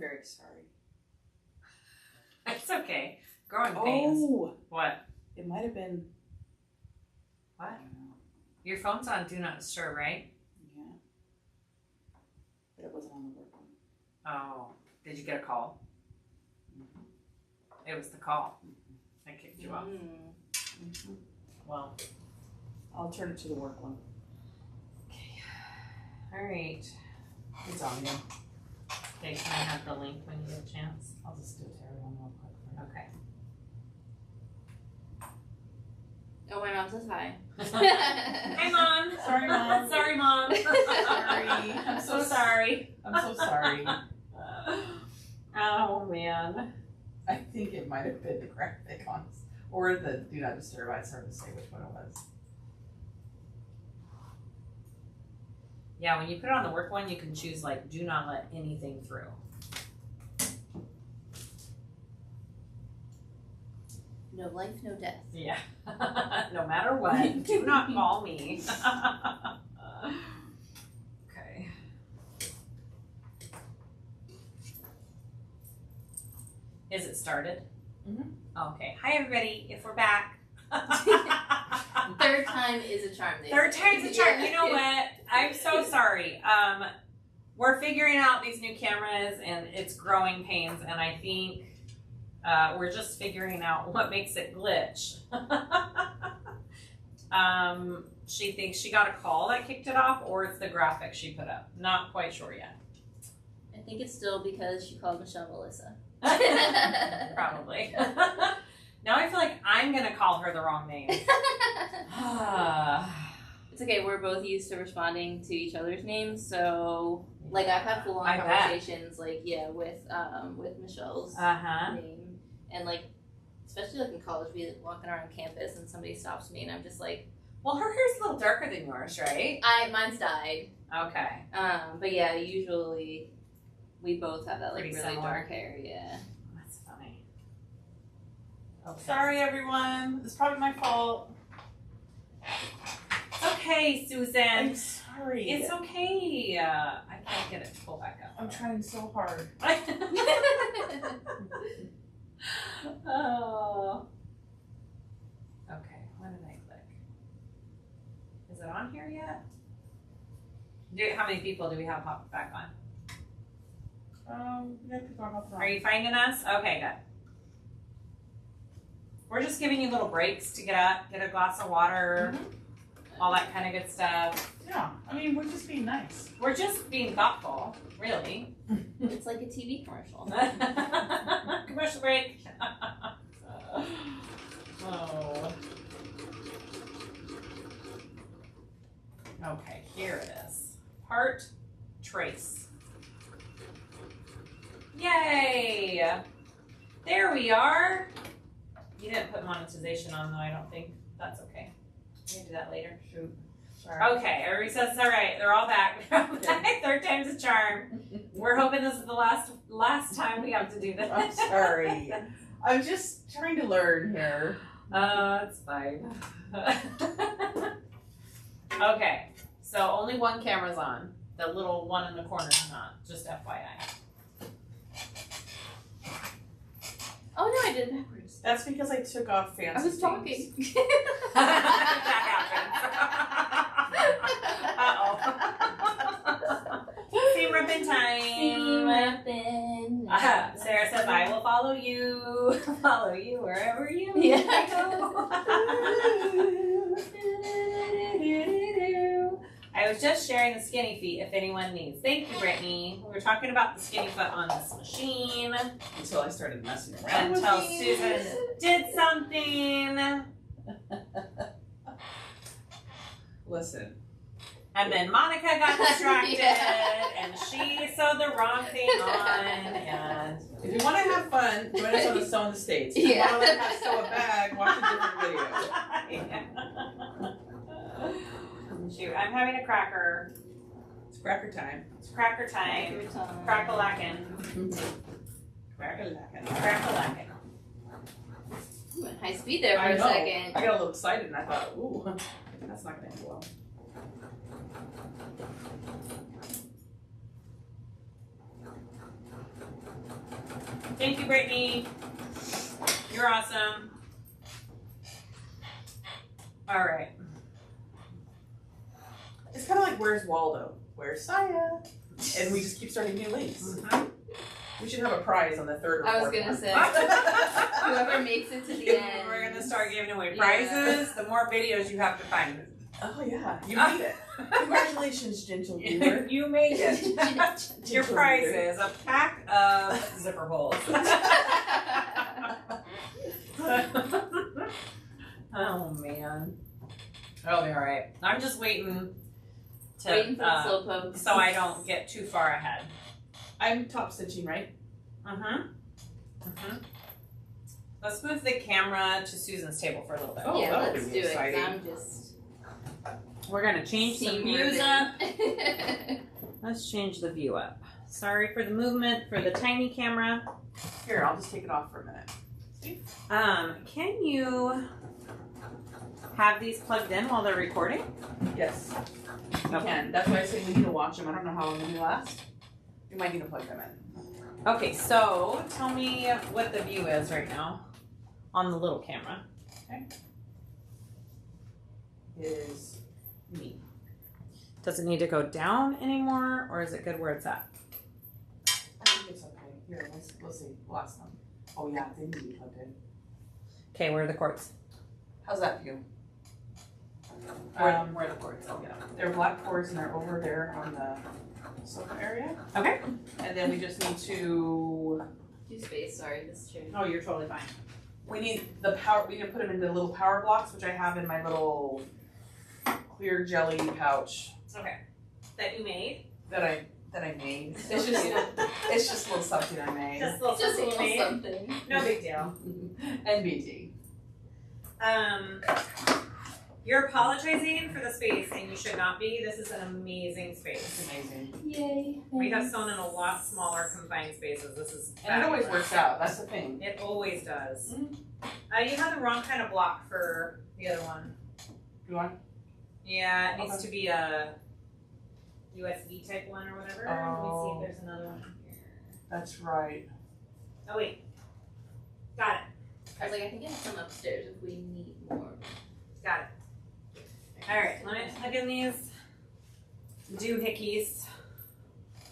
very sorry. It's okay. Growing pains. Oh! What? It might have been... What? Your phone's on Do Not Disturb, right? Yeah. But it wasn't on the work one. Oh. Did you get a call? It was the call. I kicked you off. Well. I'll turn it to the work one. Okay. All right. It's on you. Okay, can I have the link when you get a chance? I'll just do it to everyone real quick. Okay. Oh, my mom says hi. Hi, Mom. Sorry, Mom. Sorry, Mom. Sorry. I'm so sorry. I'm so sorry. Oh, man. I think it might have been the graphic on or the Do Not Disturb. It's hard to say which one it was. Yeah, when you put it on the work one, you can choose, like, do not let anything through. No life, no death. Yeah. No matter what, do not call me. Okay. Is it started? Okay. Hi, everybody. If we're back. Third time is a charm. Third time's a charm. You know what? I'm so sorry. We're figuring out these new cameras and it's growing pains, and I think we're just figuring out what makes it glitch. She thinks she got a call that kicked it off, or it's the graphic she put up. Not quite sure yet. I think it's still because she called Michelle Melissa. Probably. Now I feel like I'm gonna call her the wrong name. It's okay, we're both used to responding to each other's names, so like I've had full on I conversations like with Michelle's name, and like especially like in college, we like, walking around campus and somebody stops me and I'm just like, well, her hair's a little darker than yours, right? Mine's dyed. Okay. But yeah, usually we both have that like Pretty really similar. dark hair, yeah. That's funny. Okay. Sorry, everyone. It's probably my fault. Okay, Susan. I'm sorry. It's okay. I can't get it to pull back up. I'm trying so hard. Oh. Okay, what did I click? Is it on here yet? How many people do we have popped back on? We got people on Are you finding us? Okay, good. We're just giving you little breaks to get up, get a glass of water, all that kind of good stuff. Yeah, I mean, we're just being nice. We're just being thoughtful, really. It's like a TV commercial. Commercial break. Oh. Okay, here it is. Part trace. Yay! There we are. You didn't put monetization on though, I don't think. That's okay. We can do that later. Shoot. Sorry. Okay, everybody says it's all right. They're all back. Third time's a charm. We're hoping this is the last time we have to do this. I'm sorry. I'm just trying to learn here. It's fine. Okay, so only one camera's on. The little one in the corner's not. Just FYI. Oh no, I did it backwards. That's because I took off fancy I was talking. That happens. Uh-oh. Seam ripping time. Sarah says, I will follow you. Follow you wherever you go. I was just sharing the skinny feet if anyone needs. Thank you, Brittany. We were talking about the skinny foot on this machine. Until I started messing around. Until Susan did something. Listen. And then Monica got distracted and she sewed the wrong thing on. And if you want to have fun, join us on the Sew in the States. If you want to learn how to sew a bag, watch a different video. Shoot, I'm having a cracker. It's cracker time. It's cracker time. Crack-a-lackin'. Crack-a-lackin'. Crack-a-lackin'. Went high speed there for I a know. second. I got a little excited and I thought, ooh, that's not going to end well. Thank you, Brittany. You're awesome. All right. It's kind of like Where's Waldo? Where's Siah? And we just keep starting new links. Mm-hmm. We should have a prize on the third or fourth. I was gonna say, whoever makes it to the end. We're gonna start giving away prizes. The more videos you have to find. Oh yeah, you made it. Congratulations, gentle viewer. You made it. Your prize is a pack of zipper holes. Oh man. It'll be alright. I'm just waiting for the slow poke. so I don't get too far ahead. I'm top stitching, right? Let's move the camera to Susan's table for a little bit. Oh, yeah, that'll let's be do it. exciting. 'Cause I'm just. We're gonna change some views up. Let's change the view up. Sorry for the movement for the tiny camera. Here, I'll just take it off for a minute. See? Can you have these plugged in while they're recording? Yes, we can. That's why I say we need to watch them. I don't know how long they last. We might need to plug them in. Okay, so tell me what the view is right now on the little camera. Okay. Is me. Does it need to go down anymore, or is it good where it's at? I think it's okay. Here, let's see. Last one. Oh yeah, they need to be plugged in. Okay, where are the cords? How's that view? Where are the cords? Oh yeah, they're black cords and they're over there on the sofa area. Okay. And then we just need to. Do space. Sorry, this chair. Oh, you're totally fine. We need the power. We need to put them into little power blocks, which I have in my little clear jelly pouch Okay. That you made? that I made. It's just a little something I made. Just a little Just a something you little made? something. No big deal. And BT. You're apologizing for the space, and you should not be. This is an amazing space. Amazing. Yay. We have sewn in a lot smaller confined spaces. This is And it always fabulous. works out. That's the thing. It always does. Mhm. You have the wrong kind of block for the other one. Do I? Yeah, it needs Okay. to be a USB type one or whatever. Let me see if there's another one here. That's right. Oh wait, got it. I was like, I think I have some upstairs if we need more. Got it. All right, let me plug in these doohickeys,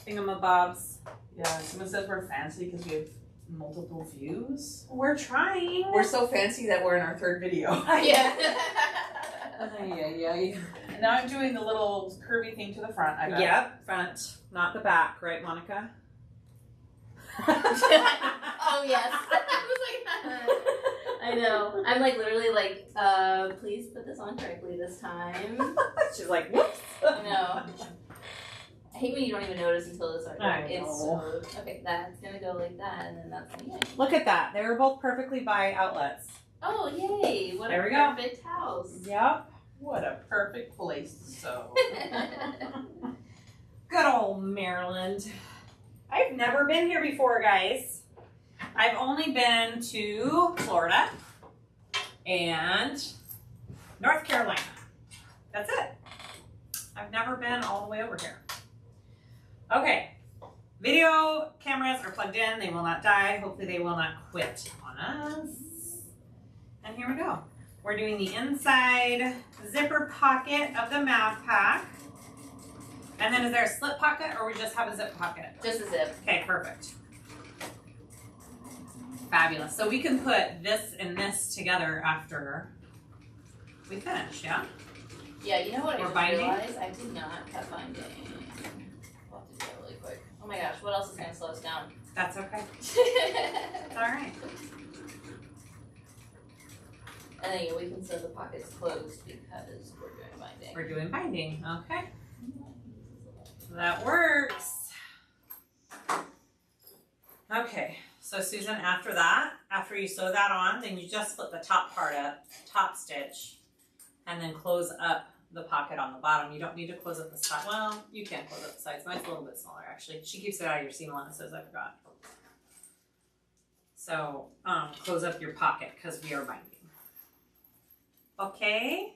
thingamabobs. Yeah, someone says we're fancy because we have multiple views. We're trying. We're so fancy that we're in our third video. Yeah. And now I'm doing the little curvy thing to the front. I bet. Yep, front, not the back, right, Monica? Oh yes. I was like, I know. I'm like literally like, please put this on correctly this time. She's like, whoops. No. I hate when you don't even notice until it's I it's know. okay, that's gonna go like that and then that's gonna be it. Look at that. They were both perfectly by outlets. Oh yay! What There a we go. perfect house. Yep. What a perfect place to sew. Good old Maryland. I've never been here before, guys. I've only been to Florida and North Carolina. That's it. I've never been all the way over here. Okay. Video cameras are plugged in. They will not die. Hopefully they will not quit on us. And here we go. We're doing the inside zipper pocket of the math pack. And then is there a slip pocket or we just have a zip pocket? Just a zip. Okay, perfect. Fabulous. So we can put this and this together after we finish, yeah? Yeah, you know what I Or just binding? realized? I did not cut binding. We'll have to do that really quick. Oh my gosh, what else is gonna slow us down? That's okay. It's all right. And then we can sew the pockets closed because we're doing binding. We're doing binding. Okay. That works. Okay. So Susan, after that, after you sew that on, then you just flip the top part up, top stitch, and then close up the pocket on the bottom. You don't need to close up the side. Well, you can close up the sides. Mine's a little bit smaller actually. She keeps it out of your seam allowances, I forgot. So close up your pocket because we are binding. Okay.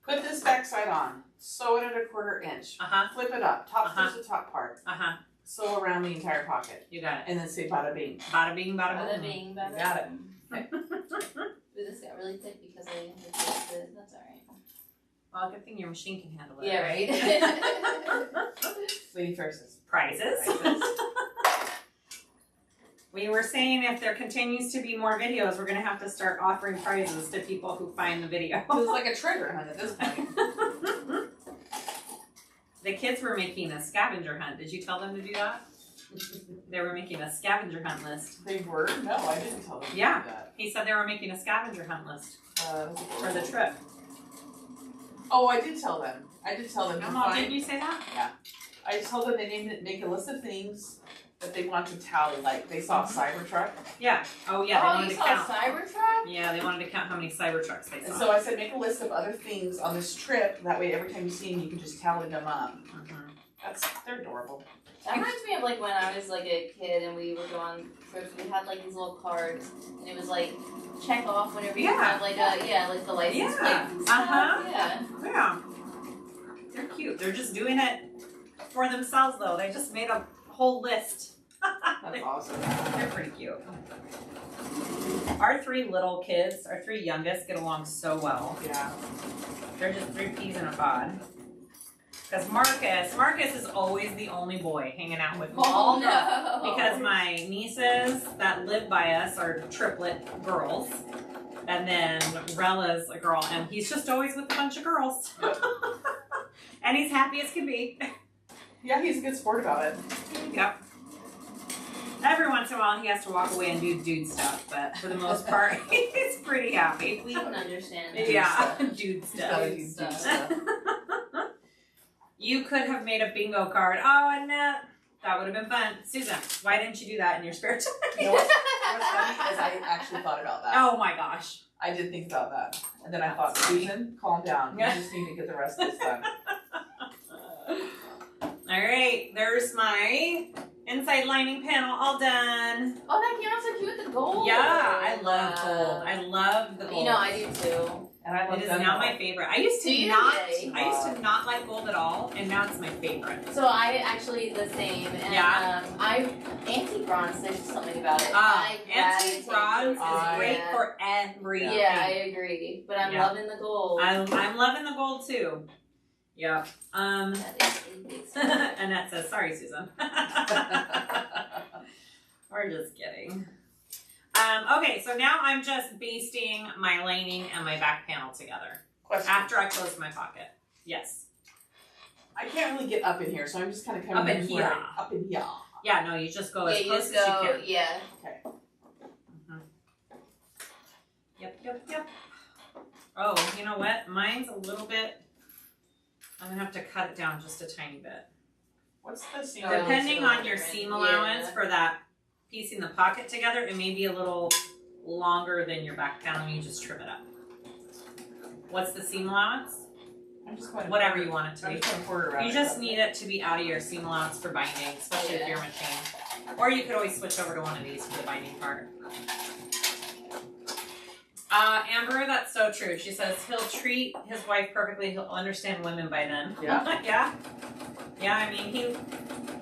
Put this back side on. Sew it at a 1/4 inch. Uh-huh. Flip it up. Top Uh-huh. stitch the top part. Uh-huh. sew around the entire pocket. You got it. And then say bada bing. Bada bing, bada Bada boom. bing, bada Got it. boom. Ooh, this got really thick because I didn't fix it. That's alright. Well, good thing your machine can handle it. Yeah, right. Lady Ferris's. Prizes. We were saying if there continues to be more videos, we're going to have to start offering prizes to people who find the video. It's like a treasure hunt at this point. The kids were making a scavenger hunt. Did you tell them to do that? They were making a scavenger hunt list. They were? No, I didn't tell them to do Yeah. that. He said they were making a scavenger hunt list for the trip. Oh, I did tell them. I did tell them. Oh, didn't you say that? Yeah. I told them they make a list of things that they want to tally. Like they saw a Cybertruck. Yeah. Oh, yeah. They wanted you to saw count. a Cybertruck? Yeah, they wanted to count how many Cybertrucks they And saw. so I said, make a list of other things on this trip. That way, every time you see them, you can just tally them up. They're adorable. That reminds me of like when I was like a kid and we would go on trips. We had like these little cards, and it was like check off whenever you have like like the license plate. And stuff. Yeah. They're cute. They're just doing it for themselves, though. They just made a whole list. That's awesome. They're pretty cute. Our three little kids, our three youngest, get along so well. Yeah. They're just three peas in a pod. Because Marcus is always the only boy hanging out with me. Oh no! Because my nieces that live by us are triplet girls. And then Rella's a girl. And he's just always with a bunch of girls. And he's happy as can be. Yeah, he's a good sport about it. Yep. Every once in a while he has to walk away and do dude stuff. But for the most part, he's pretty happy. We don't understand. Yeah, dude Dude stuff. stuff. You could have made a bingo card. Oh, Annette. That would have been fun. Susan, why didn't you do that in your spare time? You know what's funny is I actually thought about that. Oh my gosh. I did think about that. And then I thought, Susan, calm down. You just need to get the rest of this done. All right, there's my inside lining panel all done. Oh, that came out so cute with the gold. Yeah, I love gold. I love the gold. You know, I do too. And I love It is them now all. my favorite. I used to not like gold at all, and now it's my favorite. So I actually the same. And, I antique bronze. There's just something about it. Antique bronze is great for everything. Yeah, I agree. But I'm loving the gold. I'm loving the gold too. Yeah. Annette says, "Sorry, Susan." We're just kidding. Okay, so now I'm just basting my lining and my back panel together. Question. After I close my pocket. Yes. I can't really get up in here, so I'm just kind of Up in here. Up in here. Yeah, no, you just go as you close just as go, you can. Yeah. Okay. Yep. Oh, you know what? Mine's a little bit. I'm gonna have to cut it down just a tiny bit. What's the seam? Depending on your seam allowance for that piecing the pocket together, it may be a little longer than your back panel. You just trim it up. What's the seam allowance? I'm just going to Whatever you want it to I'm be. just going to quarter around You just need it to be out of your seam allowance for binding, especially with your machine. Or you could always switch over to one of these for the binding part. Amber, that's so true. She says he'll treat his wife perfectly. He'll understand women by then. Yeah. Yeah, I mean,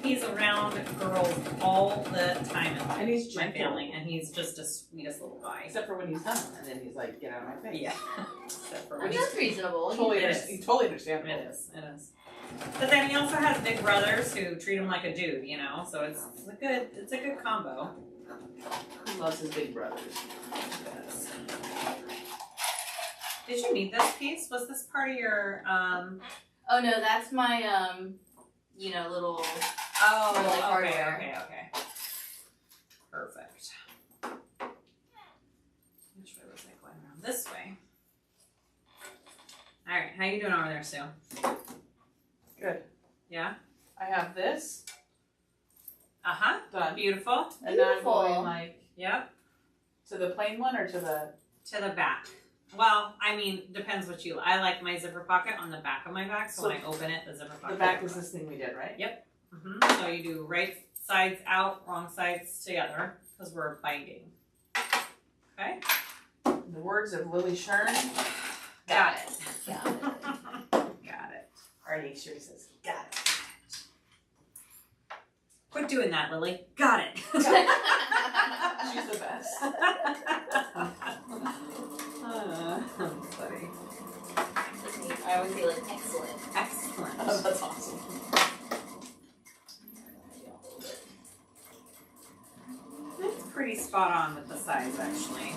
he's around girls all the time in And he's my gentle. family, and he's just a sweetest little guy. Except for when he's done, and then he's like, get out of my face. Yeah. Except for I when mean, that's reasonable. Totally understandable. It is. But then he also has big brothers who treat him like a dude, you know. So it's a good combo. He loves his big brothers. Yes. Did you need this piece? Was this part of your Oh no, that's my little. Oh, like hardware. Okay. Perfect. Which way was I going around? This way. All right, how you doing over there, Sue? Good. Yeah. I have this done. Beautiful. And now I'm going like Yep. to the plain one or to the. To the back. Well, I mean, depends what you. I like my zipper pocket on the back of my bag, so when I open it, the zipper pocket. The back is this thing we did, right? Yep. So you do right sides out, wrong sides together, because we're binding. Okay. In the words of Lily Shern, Got it. Got it. Got it. Arnie sure says, got it. doing that, Lily. Got it. She's the best. That's funny. I always say like excellent. Excellent. Oh, that's awesome. It's pretty spot on with the size, actually.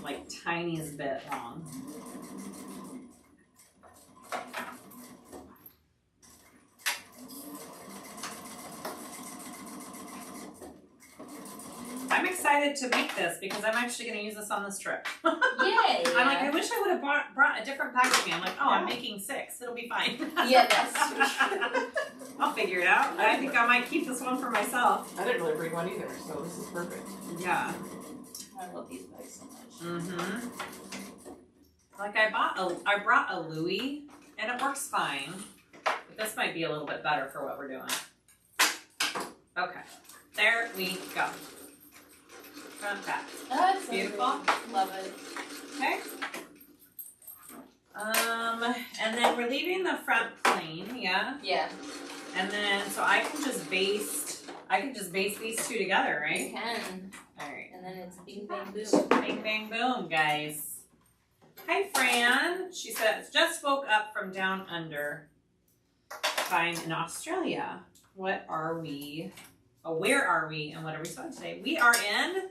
Like tiniest bit long. I'm excited to make this because I'm actually going to use this on this trip. Yay! I'm like, I wish I would have brought a different pack with me. I'm like, oh, I'm making 6. It'll be fine. Yeah, that's true. I'll figure it out. I think I might keep this one for myself. I didn't really bring one either, so this is perfect. Yeah. I love these bags so much. Mm-hmm. Like I brought a Louis, and it works fine. But this might be a little bit better for what we're doing. Okay. There we go. Front back. Oh, that's Beautiful. So love it. Okay. And then we're leaving the front plain, yeah? Yeah. And then, so I can just baste these two together, right? You can. Alright. And then it's bing bang boom. Bing, bang, boom, guys. Hi, Fran. She says, just woke up from down under. I'm in Australia. What are we? Oh, where are we and what are we supposed to say? We are in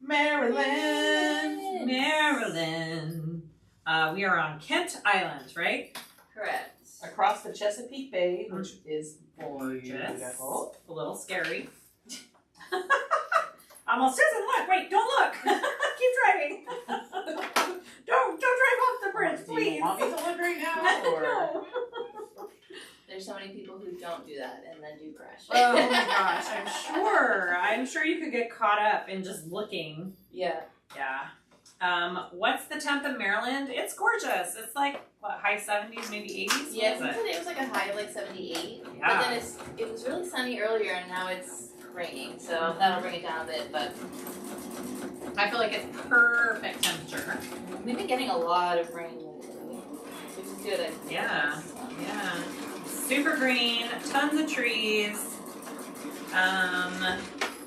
Maryland. Maryland. We are on Kent Island, right? Correct. Across the Chesapeake Bay, which is Gorgeous. beautiful. A little scary. Almost doesn't look. Wait, don't look. Keep driving. Don't drive off the bridge, Do please. you want me to look right now? Or? No. There's so many people who don't do that and then do crash. Oh my gosh, I'm sure you could get caught up in just looking. Yeah. Yeah. What's the temp in Maryland? It's gorgeous. It's like, what, high 70s, maybe 80s? Yeah, What is it? it was like a high of like 78. Yeah. But then it was really sunny earlier and now it's raining, so that'll bring it down a bit, but I feel like it's perfect temperature. we've been getting a lot of rain lately, which is good. Yeah. Yeah. Super green, tons of trees.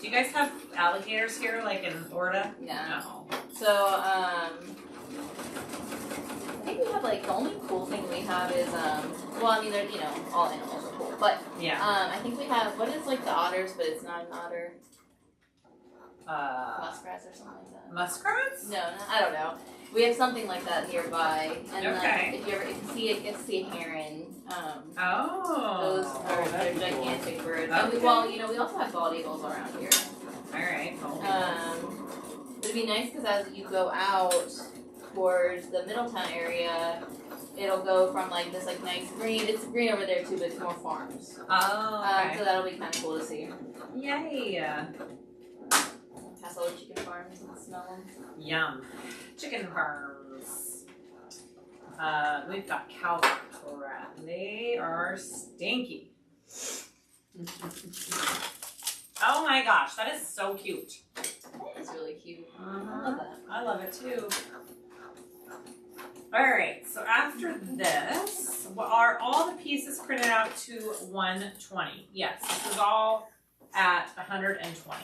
Do you guys have alligators here, like in Florida? Yeah. No. So, I think we have like, the only cool thing we have is, well, I mean, they're, you know, all animals are cool, but, Yeah. I think we have, what is like the otters, but it's not an otter, muskrats or something like that. Muskrats? No, I don't know. We have something like that nearby, and Okay. if you see it, get to see a heron. Oh. Those are that'd be gigantic birds. Okay. And we, well, you know, we also have bald eagles around here. Alright. It'd be nice because as you go out towards the Middletown area, it'll go from like this like nice green. It's green over there too, but it's more farms. Oh, okay. So that'll be kind of cool to see. Yay. Pass all the chicken farms and smell them. Yum. Chicken farms. We've got cow farms. They are stinky. Oh my gosh, that is so cute. That is really cute. I Uh-huh. love that. I love it too. Alright, so after this, are all the pieces printed out to 120? Yes, this is all at 120.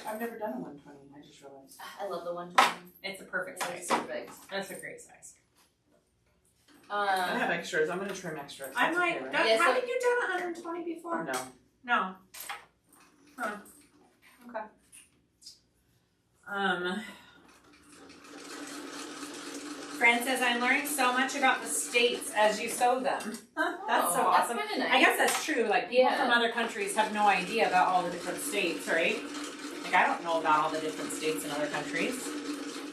I've never done a 120, I just realized. I love the 120. It's a perfect It's size. super big. That's a great size. I have extras. I'm going to trim extras. I That's might. okay, right? Yeah, so- Haven't you done 120 before? No. No. Huh. Okay. Fran says, I'm learning so much about the states as you sew them. That's so awesome. That's kind of nice. I guess that's true. Like, people Yeah. from other countries have no idea about all the different states, right? Like, I don't know about all the different states in other countries.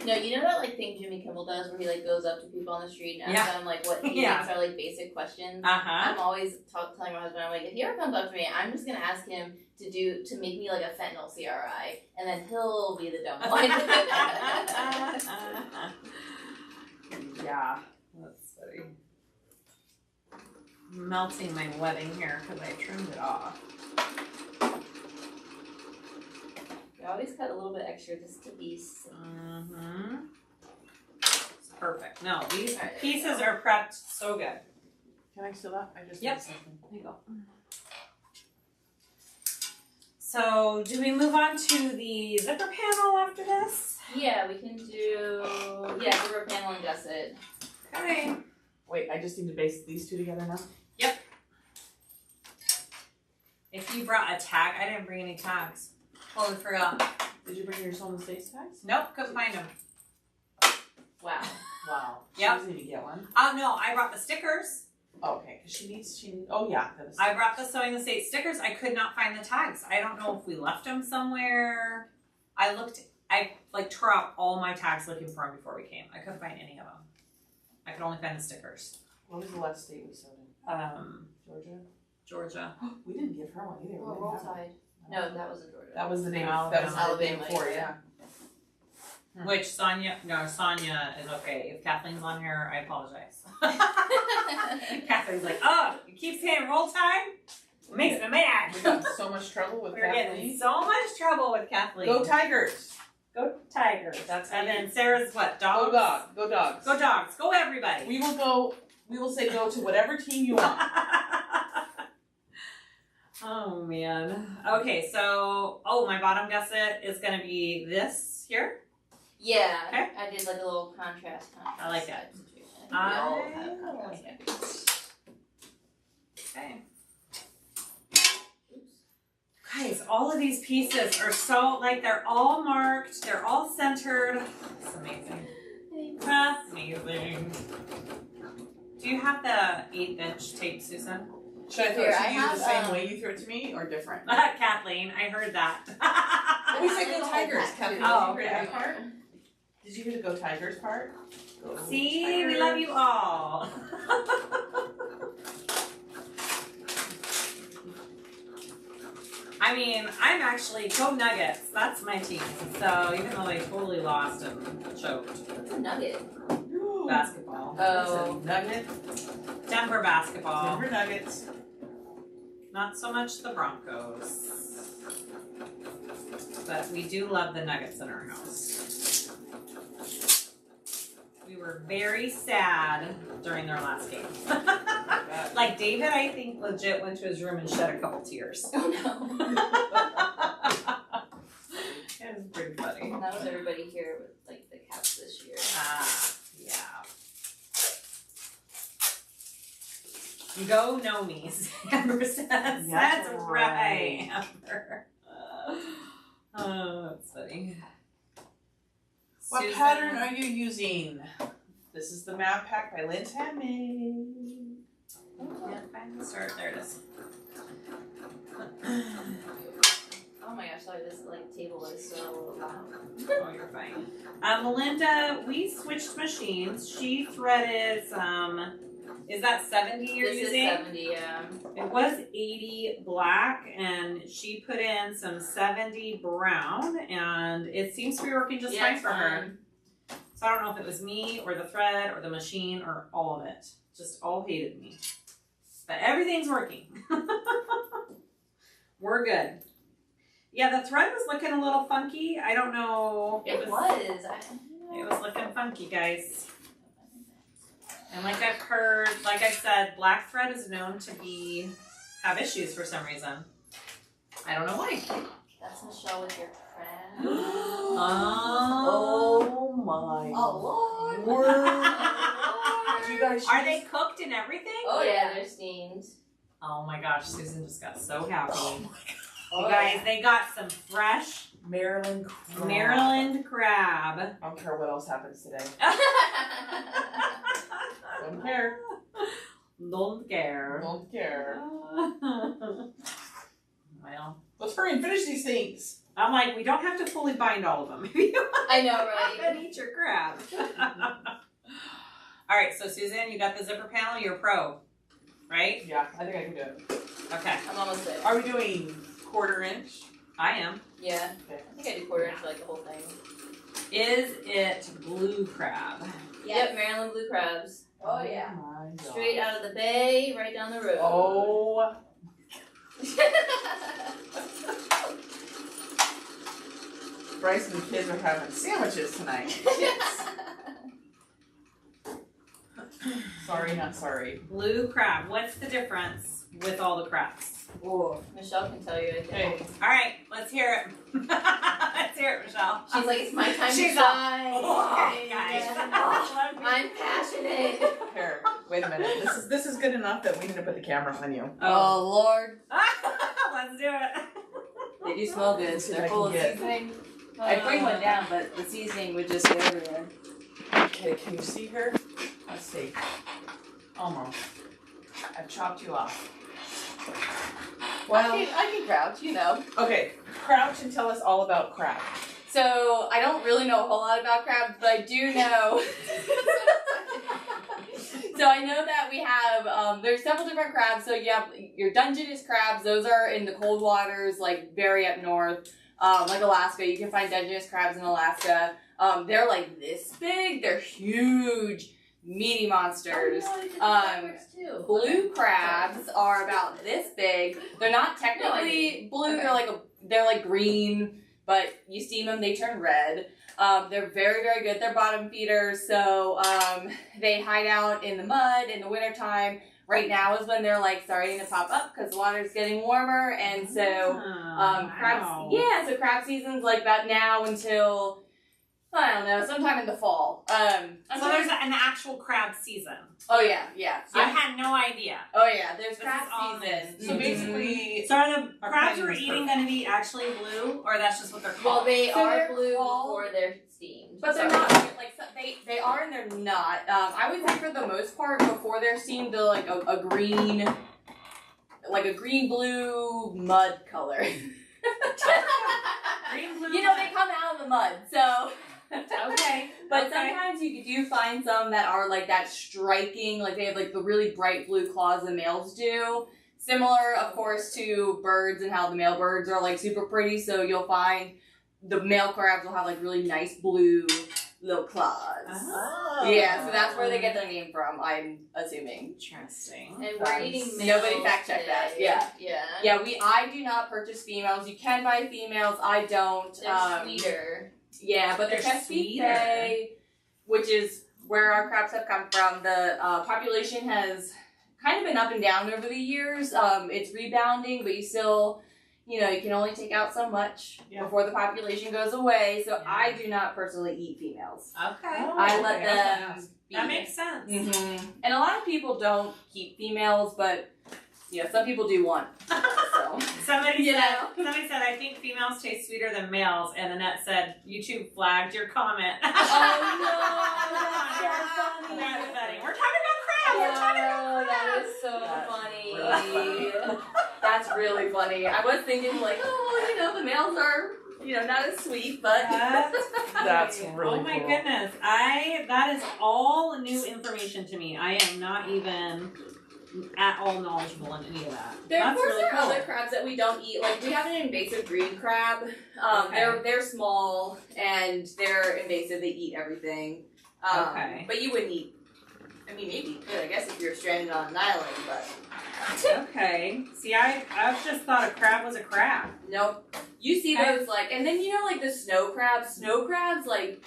No, you know that like thing Jimmy Kimmel does where he like goes up to people on the street and asks them like what he Yeah. thinks are like basic questions. Uh-huh. I'm always telling my husband, I'm like, if he ever comes up to me, I'm just gonna ask him to make me like a fentanyl CRI, and then he'll be the dumb one. Yeah, that's funny. Melting my webbing here because I trimmed it off. I always cut a little bit extra just to be safe. Mm-hmm. It's perfect. No, these All right, pieces are prepped so good. Can I still up? I just Yep. did something. There you go. So, do we move on to the zipper panel after this? Yeah, we can do zipper panel and gusset. Okay. Wait, I just need to baste these two together now? Yep. If you brought a tag, I didn't bring any tags. Totally forgot. Did you bring your Sew in the States tags? Nope, couldn't find them. Wow. Wow. Yep. She doesn't need to get one. Oh no, I brought the stickers. Oh, okay, because oh yeah. I brought the Sewing the State stickers. I could not find the tags. I don't know if we left them somewhere. I tore out all my tags looking for them before we came. I couldn't find any of them. I could only find the stickers. What was the last state we sewed in? Georgia? We didn't give her one either. Oh, Roll Tide. No, that wasn't Georgia. That was the name. No, That was the day Alabama, before, yeah. Which Sonia is okay. If Kathleen's on here, I apologize. Kathleen's like, oh, you keep saying Roll Tide? It makes me mad. We got in so much trouble with We're getting Kathleen. so much trouble with Kathleen. Go Tigers! Go Tigers. That's And then Sarah's what? Dogs? Go dog. Go dogs. Go dogs. Go everybody. We will say go to whatever team you want. Oh man. Okay, so my bottom gusset is gonna be this here. Yeah, Okay. I did like a little contrast. I like it. Situation. We all have contrast. Okay. Guys, all of these pieces are so they're all marked, they're all centered. It's amazing. Amazing. Do you have the 1/8" tape, Susan? Should I throw Here, it I to you have, the same way you threw it to me or different? Kathleen, I heard that. We said go Tigers, Kathleen. Oh, Did you hear okay. that part? Did you hear the go Tigers part? Go See, Tigers. we love you all. I mean, I'm actually Go Nuggets. That's my team. So even though they totally lost and choked, What's a nugget? Ooh. basketball. Oh. It's a nugget. Denver basketball. Denver Nuggets. Not so much the Broncos. But we do love the Nuggets in our house. We were very sad during their last game. Like David, I think legit went to his room and shed a couple tears. Oh no. It was pretty funny. That was everybody here with like the Caps this year. Yeah. Go no me's, Amber says. That's right, Amber. Oh, that's funny. What Susan. pattern are you using? This is the map pack by Lindshandmade. Can't find the start. There it is. Oh my gosh, sorry, this like table is so loud. Oh, you're fine. Melinda, we switched machines. She threaded some. Is that 70 you're This using? is 70, yeah. It was 80 black, and she put in some 70 brown, and it seems to be working just fine for her. So I don't know if it was me, or the thread, or the machine, or all of it. Just all hated me. But everything's working. We're good. Yeah, the thread was looking a little funky. I don't know. It was looking funky, guys. And like I've heard, like I said, black thread is known to have issues for some reason. I don't know why. That's Michelle with your crab. Oh my word. You guys, Are they cooked and everything? Oh yeah, they're steamed. Oh my gosh, Susan just got so happy. Oh my You guys, they got some fresh Maryland crab. Maryland crab. I don't care what else happens today. Don't care. Don't care. Don't care. Well, Let's hurry and finish these things. I'm like, we don't have to fully bind all of them. I know, right? And eat your crab. All right, so Suzanne, you got the zipper panel. You're pro, right? Yeah, I think I can do it. Okay, I'm almost there. Are we doing 1/4 inch? I am. Yeah. Okay. I think I do 1/4 inch for like the whole thing. Is it blue crab? Yep, Maryland blue crabs. Oh yeah. My God. Straight out of the bay, right down the road. Oh. Bryce and the kids are having sandwiches tonight. Sorry, not sorry. Blue crab. What's the difference with all the crabs? Oh, Michelle can tell you, I think. Hey. All right, let's hear it. Let's hear it, Michelle. She's like, it's my time to She's shine. Okay, guys. I'm passionate. Here, wait a minute. This is good enough that we need to put the camera on you. Oh, Lord. Let's do it. They do smell good. See if They're I full can of get- seasoning. I'd bring one down, but the seasoning would just go everywhere. Okay, can you see her? Let's see. Almost. I've chopped you off. Well, I can crouch, you know. okay, crouch and tell us all about crab. So, I don't really know a whole lot about crabs, but I do know. So, I know that we have, there's several different crabs. So, you have your Dungeness crabs. Those are in the cold waters, like very up north, like Alaska. You can find Dungeness crabs in Alaska. They're like this big. They're huge, meaty monsters. Blue crabs are about this big. They're not technically blue. Okay. They're like green, but you steam them, they turn red. They're very, very good. They're bottom feeders, so they hide out in the mud in the wintertime. Right now is when they're like starting to pop up because the water's getting warmer, and so crabs. Yeah, so crab season's like that now until I don't know, sometime in the fall. So there's an actual crab season. Oh yeah. I had no idea. Oh yeah, there's This crab is all season. new. So basically, So are the Our crabs timing we're is eating perfect. going to be actually blue, or that's just what they're Well, called? they So are they're blue called- before they're steamed. But they're Sorry. not like they are and they're not. I would say for the most part before they're steamed, they're like a green, like a green blue mud color. Green, blue, You know, they come out of the mud, so. Okay. But Okay. sometimes you do find some that are like that striking, like they have like the really bright blue claws the males do. Similar, of course, to birds and how the male birds are like super pretty. So you'll find the male crabs will have like really nice blue little claws. Oh. Yeah, so that's where they get their name from, I'm assuming. Interesting. And we're we're eating eating Nobody fact check that. Yeah. Yeah. Yeah, I do not purchase females. You can buy females. I don't. They're sweeter. Yeah, but the They're Chesapeake sweeter. Bay, which is where our crabs have come from, the population has kind of been up and down over the years. It's rebounding, but you still, you can only take out so much Yeah. before the population goes away. So Yeah. I do not personally eat females. Okay. Oh, I let okay, them be. That makes sense. Mm-hmm. And a lot of people don't keep females, but some people do want. So Somebody You said, know? I think females taste sweeter than males, and Annette said, YouTube flagged your comment. Oh, no, that's so funny. We're talking about crabs. We're talking about that is so That's funny. really funny. That's really funny. I was thinking like, the males are, not as sweet, but That's really Oh my cool. goodness. That is all new information to me. I am not even at all knowledgeable in any of that. There, of That's course, really there are cool. other crabs that we don't eat. Like we have an invasive green crab. Okay. They're small and they're invasive. They eat everything. Okay. But you wouldn't eat. I mean, maybe you could, I guess, if you're stranded on an island, but Okay. See, I just thought a crab was a crab. nope. You see Okay. those and then like the snow crabs. Snow crabs, like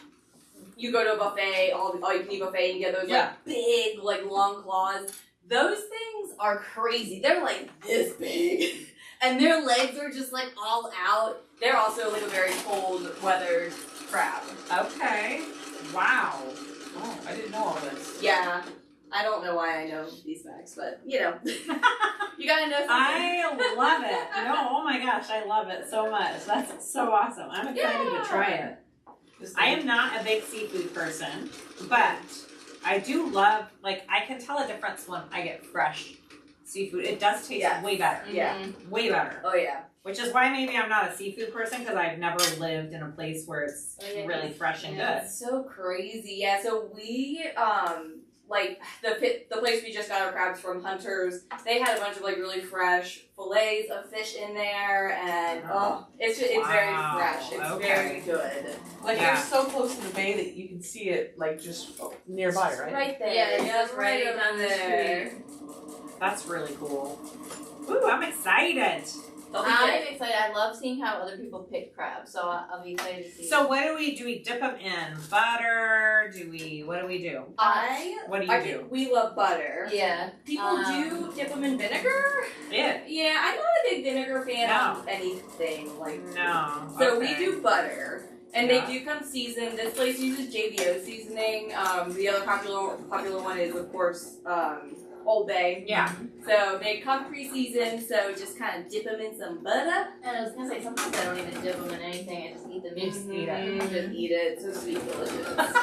you go to a buffet, all you can eat buffet, and you get those Yeah. like big, like long claws. Those things are crazy. They're like this big, and their legs are just like all out. They're also like a very cold weathered crab. Okay. Wow. Oh, I didn't know all this. Yeah. I don't know why I know these facts, but you gotta know something. I love it. No, oh my gosh, I love it so much. That's so awesome. I'm excited to try it. I am not a big seafood person, but I do love, I can tell a difference when I get fresh seafood. It does taste Yes. way better. Yeah. Way better. Oh yeah. Which is why maybe I'm not a seafood person, because I've never lived in a place where it's Oh, yeah, really fresh and Yeah, good. it's so crazy. Yeah, so we the place we just got our crabs from, Hunters, they had a bunch of really fresh fillets of fish in there, and it's very Wow, fresh. It's okay. very good. You're so close to the bay that you can see it just nearby, right? Right there. Yeah, it's just right down down the there. That's really cool. Ooh, I'm excited. I'm excited. I love seeing how other people pick crabs, so I'll be excited to see. So what do we do? We dip them in butter? What do we do? What do you do? We love butter. Yeah. People do dip them in vinegar. Yeah. Yeah, I'm not a big vinegar fan of anything. No. So okay. we do butter. And they do come seasoned. This place uses JBO seasoning. The other popular one is, of course, Old Bay. Yeah. So they come pre-seasoned, so just kind of dip them in some butter. And I was gonna say, sometimes I don't even dip them in anything. I just eat them. You just eat it. Just eat it. So sweet, delicious.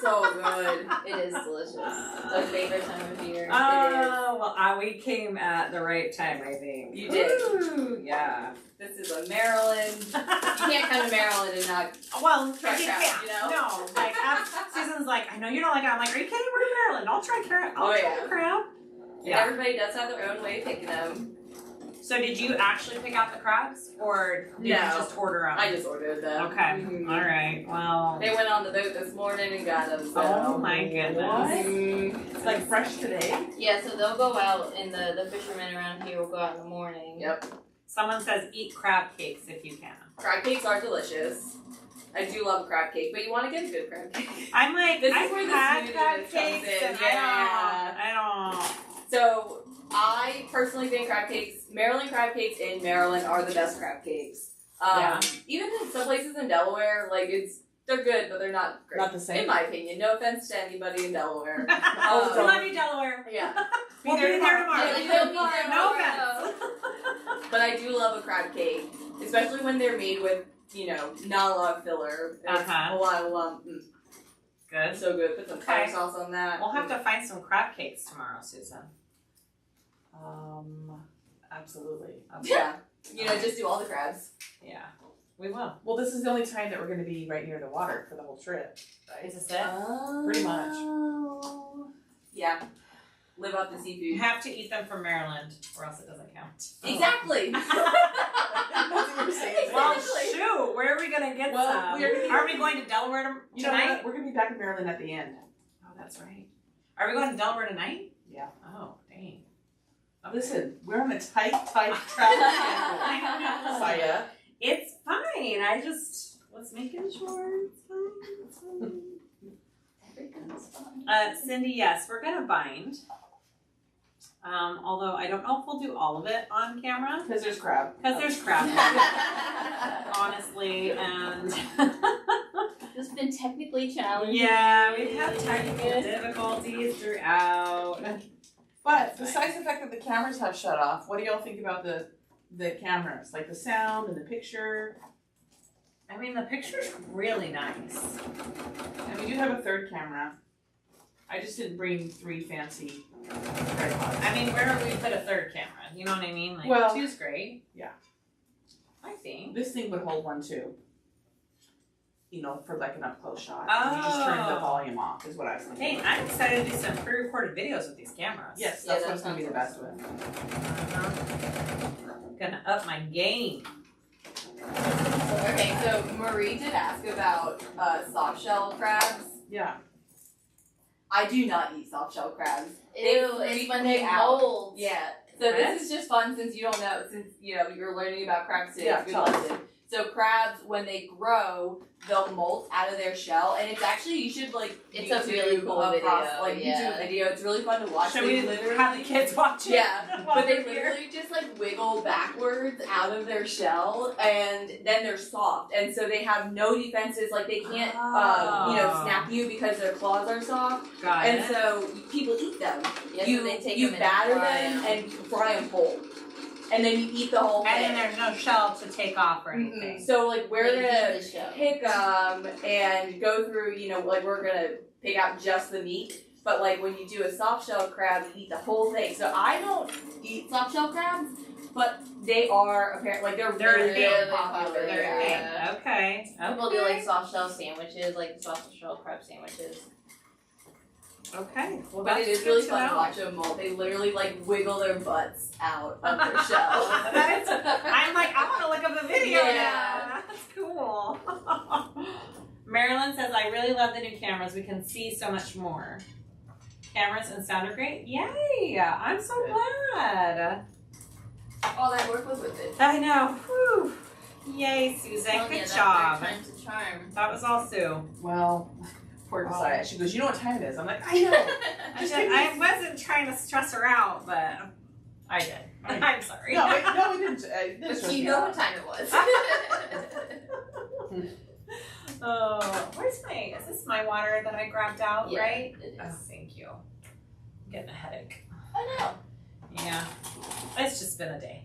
So good. It is delicious. My favorite time of year. Oh, well, we came at the right time, I think. You did. Ooh, yeah. This is a Maryland. You can't come to Maryland and not well, try you crab, can't. you know? No, like Susan's like, I know you don't like it. I'm like, are you kidding? We're in Maryland. I'll try crab. I'll try crab. And everybody does have their own way of picking them. So did you actually pick out the crabs, or did you just order them? I just ordered them. Okay. Mm-hmm. All right. Well. They went on the boat this morning and got them. So. Oh my goodness. What? It's like fresh today? Yeah, so they'll go out, and the fishermen around here will go out in the morning. Yep. Someone says eat crab cakes if you can. Crab cakes are delicious. I do love a crab cake, but you want to get a good crab cake. I'm like, This is I've where the had smoothness crab comes cakes, in. and Yeah. I don't. So I personally think crab cakes, Maryland crab cakes in Maryland are the best crab cakes. Even in some places in Delaware, like they're good, but they're not great. Not the same. In my opinion. No offense to anybody in Delaware. Oh, we love you, Delaware. Yeah. We'll be there tomorrow. Yeah, we'll be there No tomorrow. offense. But I do love a crab cake, especially when they're made with, not a lot of filler. It's a lot of Good. So good. Put some fire sauce on that. We'll have to find some crab cakes tomorrow, Susan. Absolutely. Yeah. Just do all the crabs. Yeah, we will. Well, this is the only time that we're going to be right near the water for the whole trip. Is this it? Pretty much. Yeah. Live up the You seafood. have to eat them from Maryland, or else it doesn't count. Exactly. Well, shoot, where are we gonna get some? Are we going to Delaware tonight? We're going to be back in Maryland at the end. Oh, that's right. Are we going to Delaware tonight? Yeah. Oh, dang. Okay. Listen, we're on a tight travel schedule. Saya. It's fine. I just was making sure it's fine. It's fine. Everything's fine. Cindy, yes, we're gonna bind. Although I don't know if we'll do all of it on camera. Because there's crab. Honestly, and It's been technically challenging. yeah, we've had technical difficulties throughout. But besides the fact that the cameras have shut off, what do y'all think about the cameras? Like the sound and the picture? I mean, the picture's really nice. And we do have a third camera. I just didn't bring 3 fancy tripods. I mean, where would we put a third camera? You know what I mean? Like, Well, 2's great. yeah. I think. This thing would hold one too. For like an up close shot. You just turn the volume off is what I was thinking. Hey, I'm excited to do some pre-recorded videos with these cameras. Yes, Yeah, that's that what's going to be the best with. Gonna up my game. Okay, so Marie did ask about soft shell crabs. Yeah. I do not eat soft shell crabs. Ew, it's when they out. mold. Yeah. So this is just fun since you don't know, since you're learning about crabs today. Yeah, Good tell us. lesson. So crabs, when they grow, they'll molt out of their shell, and it's actually you should It's a really cool video, YouTube video. It's really fun to watch. Should They we literally have the kids watch it? Yeah, while but they we're here? literally just wiggle backwards out of their shell, and then they're soft, and so they have no defenses. Like they can't, snap you because their claws are soft, Got and it. so people eat them. Yeah, you so they take you them batter and fry them and fry them whole, and then you eat the whole thing. And then there's no shell to take off or anything. So we're They gonna eat the shell. pick and go through. We're gonna pick out just the meat. But when you do a soft shell crab, you eat the whole thing. So I don't eat soft shell crabs, but they are apparently they're really really popular. popular. Yeah. Okay. People do soft shell sandwiches, soft shell crab sandwiches. Okay. Well, But that's it is good really to fun know. to watch them molt. They literally wiggle their butts out of their shell. I'm like, I want to look up the video Yeah. now. That's cool. Marilyn says, I really love the new cameras. We can see so much more. Cameras and sound are great. Yay! I'm so glad. All that work was with it. I know. Whew. Yay, Susan. Well, Good yeah, job. Time to charm. That was all Sue. Well, poor Josiah. She goes, you know what time it is? I'm like, I know. I wasn't trying to stress her out, but I did. I'm sorry. No, we didn't. But you know what time it was. Oh, is this my water that I grabbed out, Yeah, right? it Oh, is. thank you. I'm getting a headache. I know. Yeah. It's just been a day.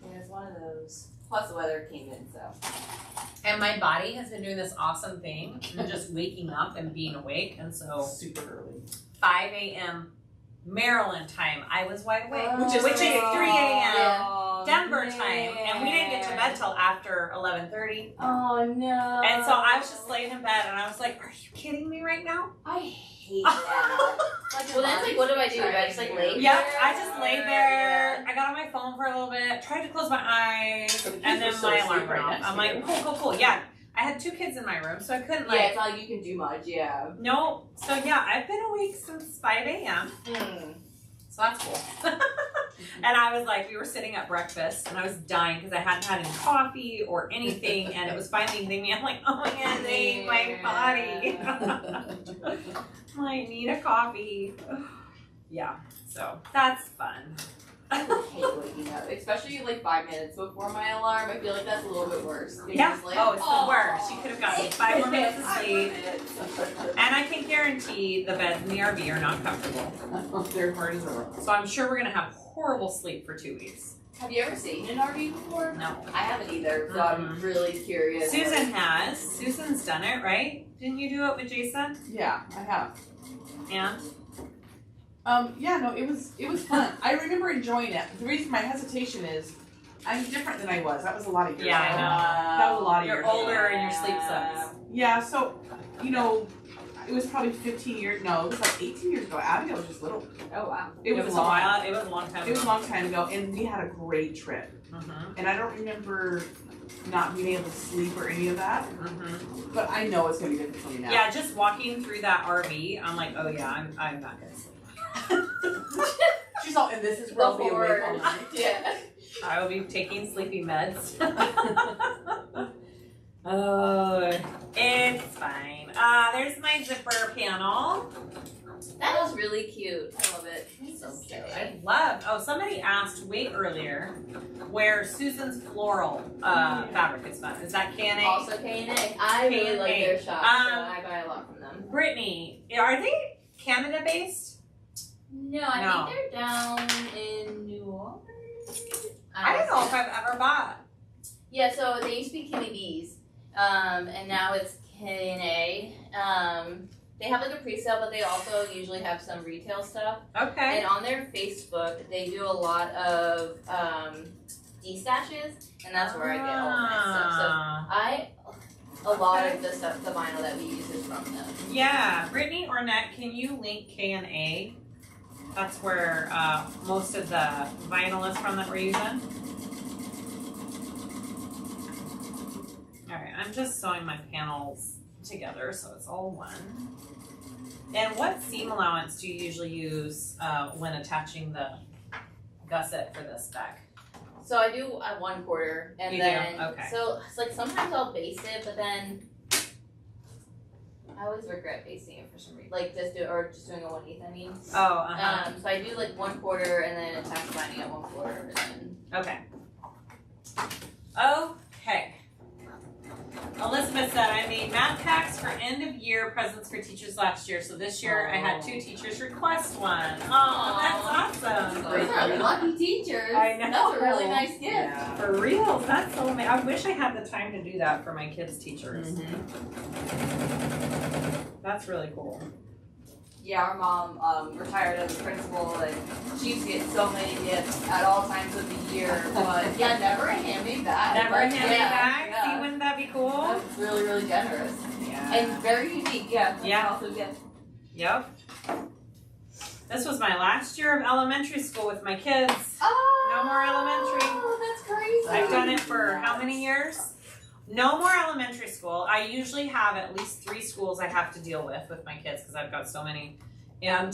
Yeah, it's one of those. Plus the weather came in, so. And my body has been doing this awesome thing and just waking up and being awake. And so super early. 5 a.m. Maryland time, I was wide awake, which is 3 a.m. Yeah. Denver time, and we didn't get to bed till after 11:30. Oh no. And so I was just laying in bed, and I was like, "Are you kidding me right now?" I hate that. Well, that's like, what do I do? Do I just like lay Yep, there? I just lay there. I got on my phone for a little bit, tried to close my eyes, So the kids and were then still my asleep alarm right went next off. I'm to like, you. cool. Yeah, I had 2 kids in my room, so I couldn't Yeah, it's not like you can do much, yeah. No. So yeah, I've been awake since 5 a.m. So that's cool. And I was like, we were sitting at breakfast, and I was dying because I hadn't had any coffee or anything, and it was finally hitting me. I'm like, oh my god, they ate my body. I need a coffee. Yeah, so that's fun. I hate waking up, especially like 5 minutes before my alarm. I feel like that's a little bit worse. You're Yeah. just like, Oh, it's the worst. You could have gotten 5 more minutes of 5 sleep. minutes. And I can guarantee the beds in the RV are not comfortable. They're hard as a rock. So I'm sure we're gonna have horrible sleep for 2 weeks. Have you ever seen an RV before? No. I haven't either, so I'm really curious. Susan has. Susan's done it, right? Didn't you do it with Jason? Yeah, I have. And? Yeah, no, it was fun. I remember enjoying it. The reason my hesitation is I'm different than I was. That was a lot of years Yeah, I ago. know. That was a lot of You're years older ago. and your sleep sucks. Yeah, so, you know, it was probably 15 years, no, it was like 18 years ago. Abigail was just little. Oh wow. It was a long. while. It was a long time It was a ago. long time ago, and we had a great trip. Mm-hmm. And I don't remember not being able to sleep or any of that, Mm-hmm. but I know it's going to be different for me now. Yeah, just walking through that RV, I'm like, oh yeah, I'm not gonna sleep. She's all, and this is where I'll be awake all night. Yeah. I will be taking sleepy meds. Oh, it's fine. There's my zipper panel. That was really cute. I love it. It's so cute. I love. Oh, somebody asked way earlier where Susan's floral fabric is from. Is that K&A? Also K&A. I really like K&A. their shop, so I buy a lot from them. Brittany, are they Canada based? No, I think they're down in New Orleans. I don't know if I've ever bought. Yeah, so they used to be Kenny B's, and now it's K&A. They have like a pre-sale, but they also usually have some retail stuff. Okay. And on their Facebook, they do a lot of de-stashes, and that's where I get all my stuff. So a lot of the stuff, the vinyl that we use is from them. Yeah, Brittany or Net, can you link K&A? That's where most of the vinyl is from that we're using. Alright, I'm just sewing my panels together so it's all one. And what seam allowance do you usually use when attaching the gusset for this bag? So I do 1/4, and You then do? Okay. so it's like sometimes I'll baste it, but then I always regret basting it for some reason, like just doing a 1/8. I mean. Oh, So I do like 1/4 and then attach the binding at 1/4 and then. Okay. Okay. Elizabeth said, I made math packs for end of year presents for teachers last year. So this year I had 2 teachers request one. Oh, that's awesome. Those are lucky teachers. I know. That's a really nice gift. Yeah. For real, that's so amazing. I wish I had the time to do that for my kids' teachers. That's really cool. Yeah, our mom retired as a principal, and she used to get so many gifts at all times of the year. But yeah, never a handmade bag. Never a Like, handmade bag? yeah. See, wouldn't that be cool? That's really, really generous. Yeah. And very unique, yeah. That's Yeah. also good. Yep. This was my last year of elementary school with my kids. Oh, No more elementary. Oh, that's crazy. I've done it for how many years? No more elementary school. I usually have at least 3 schools I have to deal with my kids because I've got so many. And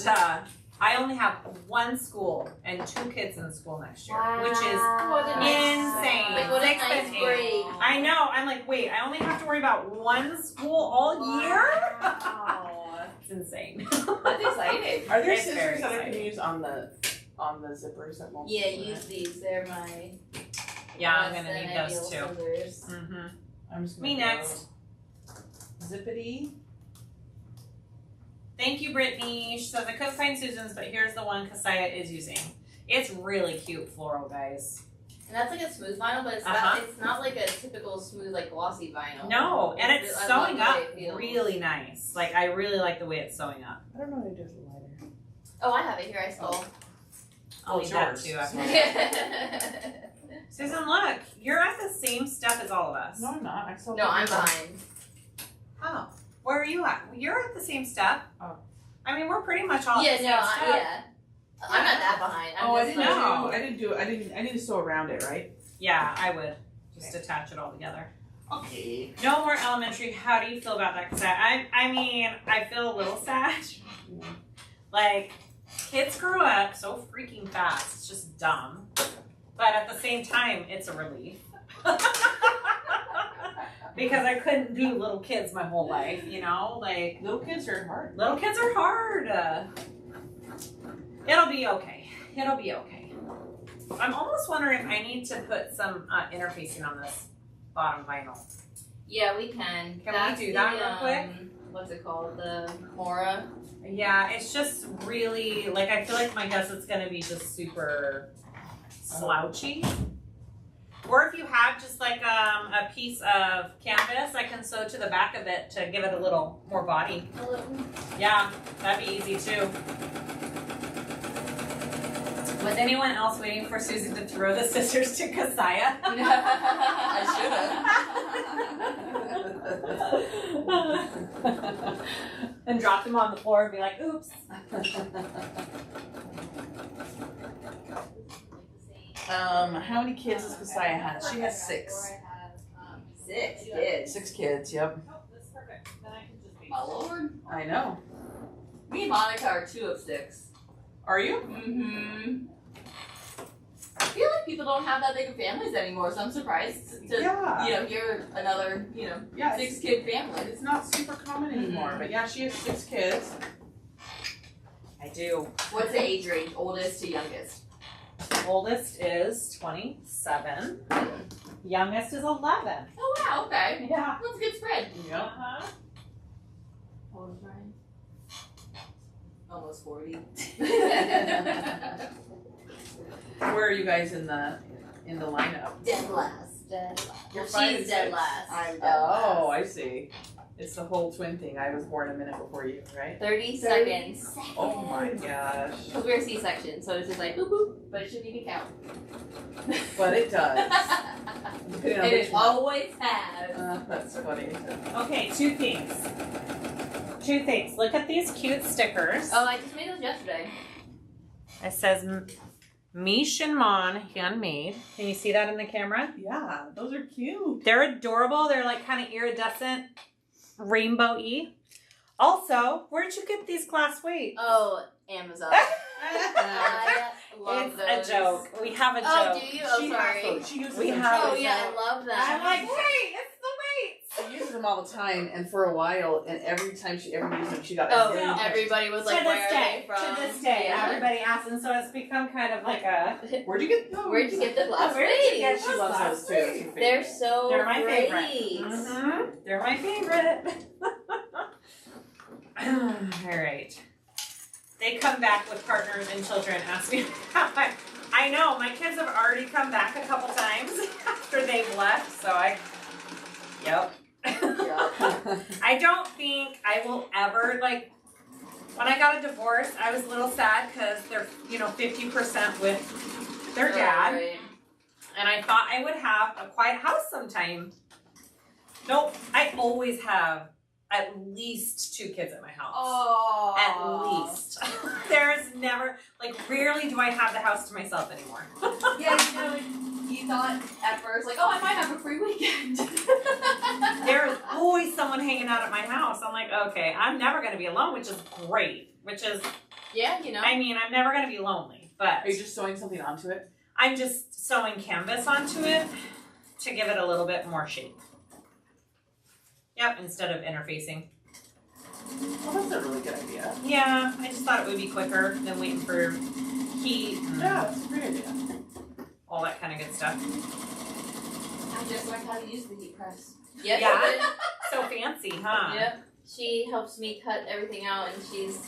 I only have one school and 2 kids in school next year, which is What a nice- insane. Like, what a 6 nice and 8. break. I know. I'm like, wait, I only have to worry about one school all year? Wow. It's insane. That's exciting. Are there It's very scissors that I can exciting. use on the zippers that won't? Yeah, use these. They're my Yeah, I'm less gonna than need those ideal too. scissors. Mm-hmm. I'm just gonna Me go next. Zippity. Thank you, Brittany. She says, I couldn't find Susan's, but here's the one Kasaya is using. It's really cute floral, guys. And that's like a smooth vinyl, but it's Uh-huh. not like a typical smooth like glossy vinyl. No, and it's I love sewing the up way it feels. really nice. Like, I really like the way it's sewing up. I don't know what to do with the lighter. Oh, I have it here. I stole. I'll it's leave that yours. too. after. Susan, look, you're at the same step as all of us. No, I'm not. I still No, I'm behind. Oh, where are you at? You're at the same step. Oh. I mean, we're pretty much all Yeah, at the same no, step. yeah. I'm not that behind. I'm Oh, I just didn't like, know. I didn't do it. I need to sew around it, right? Yeah, I would just attach it all together. Okay. No more elementary. How do you feel about that? Because I mean, I feel a little sad. Like, kids grow up so freaking fast. It's just dumb. But at the same time, it's a relief. Because I couldn't do little kids my whole life, you know? Like, Little kids are hard. little kids are hard. It'll be okay. It'll be okay. I'm almost wondering if I need to put some interfacing on this bottom vinyl. yeah, we can. Can That's we do that the, real quick? What's it called? The Mora. Yeah, it's just really, like, I feel like my gusset's gonna be just super slouchy. Or if you have just like a piece of canvas, I can sew to the back of it to give it a little more body. Yeah, that'd be easy too. Was anyone else waiting for Susan to throw the scissors to Kasaya? I And drop them on the floor and be like, oops. How many kids does Kasaya have? She has 6. 6 kids. 6 kids. Yep. Oh, that's perfect. Then I can just be. My lord. I know. Me and Monica are 2 of 6. Are you? Mm-hmm. I feel like people don't have that big of families anymore, so I'm surprised to Yeah. hear another, Yeah. 6-kid family. It's not super common anymore, but yeah, she has 6 kids. I do. What's the age range, oldest to youngest? Oldest is 27. Youngest is 11. Oh wow, okay. Yeah. That's a good spread. Yep. Uh-huh. How old is Ryan? Almost 40. Where are you guys in the lineup? Dead last. Dead last. You're Well, 5 she's and dead 6. last. I'm Oh, I see. It's the whole twin thing. I was born a minute before you, right? 30 seconds. Oh my gosh. Because we're C-section, so it's just like boop boop, but it shouldn't even count. But it does. Depending on And which it one. always has. That's funny. Okay, 2 things. 2 things. Look at these cute stickers. Oh, I just made those yesterday. It says Mishanmade handmade. Can you see that in the camera? Yeah, those are cute. They're adorable. They're like kind of iridescent, rainbow-y. Also, where'd you get these glass weights? Oh, Amazon. I love It's those. a joke. We have a joke. Oh, do you? Oh, She sorry. has those. She uses We them have- too. Oh, yeah, I love that. I'm like, hey, it's the weights. She uses them all the time, and for a while, and every time she ever used them, she got Oh, really everybody was like, to where this are day, they from? to this day, Yeah. everybody asks, and so it's become kind of like a. Where'd you get those? Where'd you get the glass Where'd you get weights? She loves those too. It's her favorite. They're so They're my great. favorite. Mm-hmm. They're my favorite. All right. They come back with partners and children asking how I know, my kids have already come back a couple times after they've left, so yep. I don't think I will ever, like, when I got a divorce, I was a little sad because they're, 50% with their dad. Right. And I thought I would have a quiet house sometime. Nope, I always have at least 2 kids at my house. Oh. At least. There's never, rarely do I have the house to myself anymore. Yeah, you thought at first, like, oh, I might have a free weekend. There is always someone hanging out at my house. I'm like, okay, I'm never going to be alone, which is great. Which is Yeah, you know. I mean, I'm never gonna be lonely, but Are you just sewing something onto it? I'm just sewing canvas onto it to give it a little bit more shape. Yep, instead of interfacing. Well, that's a really good idea. Yeah, I just thought it would be quicker than waiting for heat and Yeah, that's a great idea. all that kind of good stuff. I just learned how to use the heat press. Yep. Yeah. So fancy, huh? Yep. She helps me cut everything out, and she's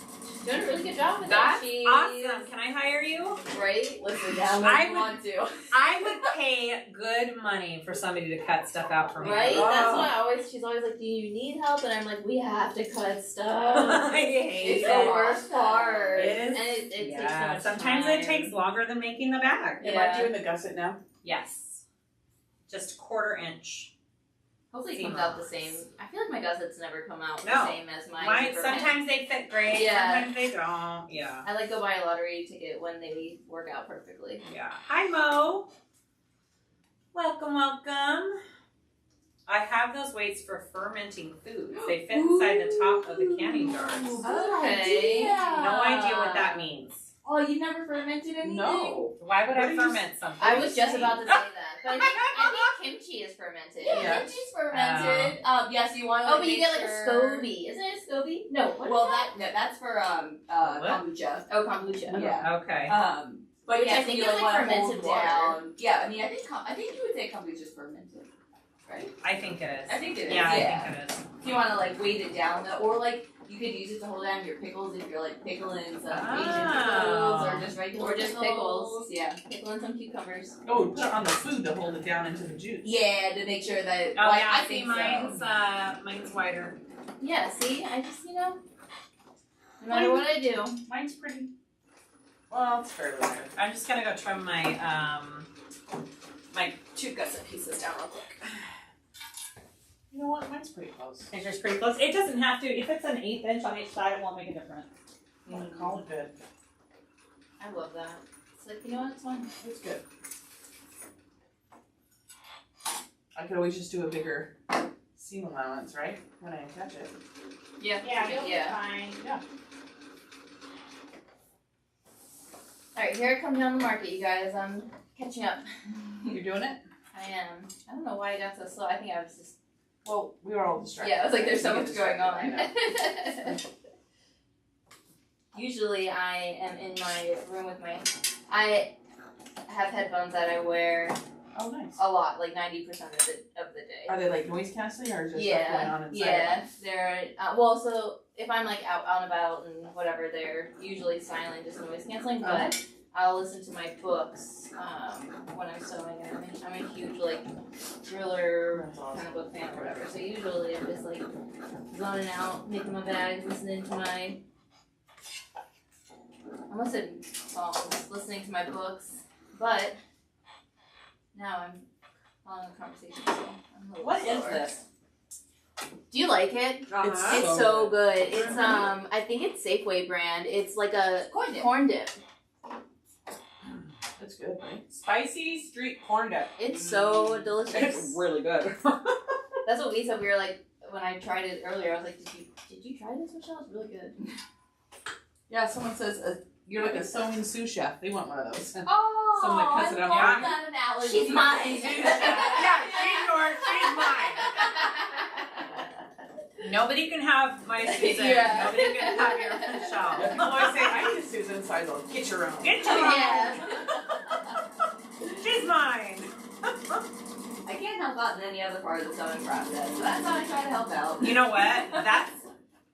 doing a really good job with That's it. She's awesome. Can I hire you? Right? Listen, down I if you would- want to. I would pay good money for somebody to cut stuff out for me. Right? Oh. That's what she's always like, do you need help? And I'm like, we have to cut stuff. I hate It's it. the worst part. It is. And it takes so Yeah. much Sometimes time. it takes longer than making the bag. Am Yeah. I doing the gusset now? Yes. Just 1/4 inch. Hopefully it comes out the same. I feel like my gussets never come out No. the same as mine. Mine, sometimes they fit great, Yeah. sometimes they don't. Yeah. I like go buy a lottery ticket when they work out perfectly. Yeah. Hi, Mo. Welcome, welcome. I have those weights for fermenting foods. They fit inside the top of the canning jars. Okay. No idea what that means. Oh, you never fermented anything? No. Why would What I did you ferment something? I was just about to say that. But I think kimchi is fermented. Yeah. Kimchi's fermented. Yes, you want to. Oh, but you get like a SCOBY. Isn't it a SCOBY? No. What Well, is that's for kombucha. Oh, kombucha. Yeah. Okay. But Which yeah, I think you is like like want to hold fermented water. down. Yeah, I mean, I think you would say kombucha's fermented, right? I think it is. I think it is. Yeah, Yeah. I think it is. If you want to like weight it down, or like you could use it to hold down your pickles if you're like pickling some Asian pickles or just regular pickles. Yeah. Pickling some cucumbers. Oh, put it on the food to hold it down into the juice. Yeah, to make sure that. Oh well, yeah, I see, think mine's wider. Yeah, see? I just, no matter what I do. Mine's pretty. Well, it's fairly good. I'm just gonna go trim my my 2 gusset pieces down real quick. You know what? Mine's pretty close. Picture's pretty close. It doesn't have to. If it's an 1/8 inch on each side, it won't make a difference. Call it good. I love that. It's like, you know what? It's fine. It's good. I could always just do a bigger seam allowance, right? When I attach it. Yeah. Yeah. fine. Alright, here I come down the market, you guys. I'm catching up. You're doing it? I am. I don't know why I got so slow. I think I was just. Well, we were all distracted. Yeah, I was like, there's so We much get going distracted, I on. know. Usually I am in my room with my. I have headphones that I wear Oh, nice. a lot, like 90% of the day. Are they like noise canceling or is there stuff going on inside? Yeah, they're well. So if I'm like out and about and whatever, they're usually silent, just noise canceling. But I'll listen to my books when I'm sewing. And I'm a huge like thriller That's awesome. kind of book fan or whatever. So usually I'm just like zoning out, making my bags, listening to my. I almost said songs, listening to my books, but now I'm on a conversation. So I'm a little What is slower. this? Do you like it? Uh-huh. It's so good. It's I think it's Safeway brand. It's like a corn dip. That's good, right? Spicy street corn dip. It's so delicious. It's really good. That's what we said. We were like, when I tried it earlier, I was like, did you try this, Michelle? It's really good. Yeah, someone says you're like a sewing sous chef. They want one of those. Oh, Someone that cuts it up. I love Yeah. that analogy. She's mine. Yeah, she's yours, she's mine. Nobody can have my Susan. Yeah. Nobody can have your Michelle. People always say, I need Susan, so I go, get your own. Get your own. Yeah. She's mine. I can't help out in any other part of the sewing process, so that's how I try to help out. You know what?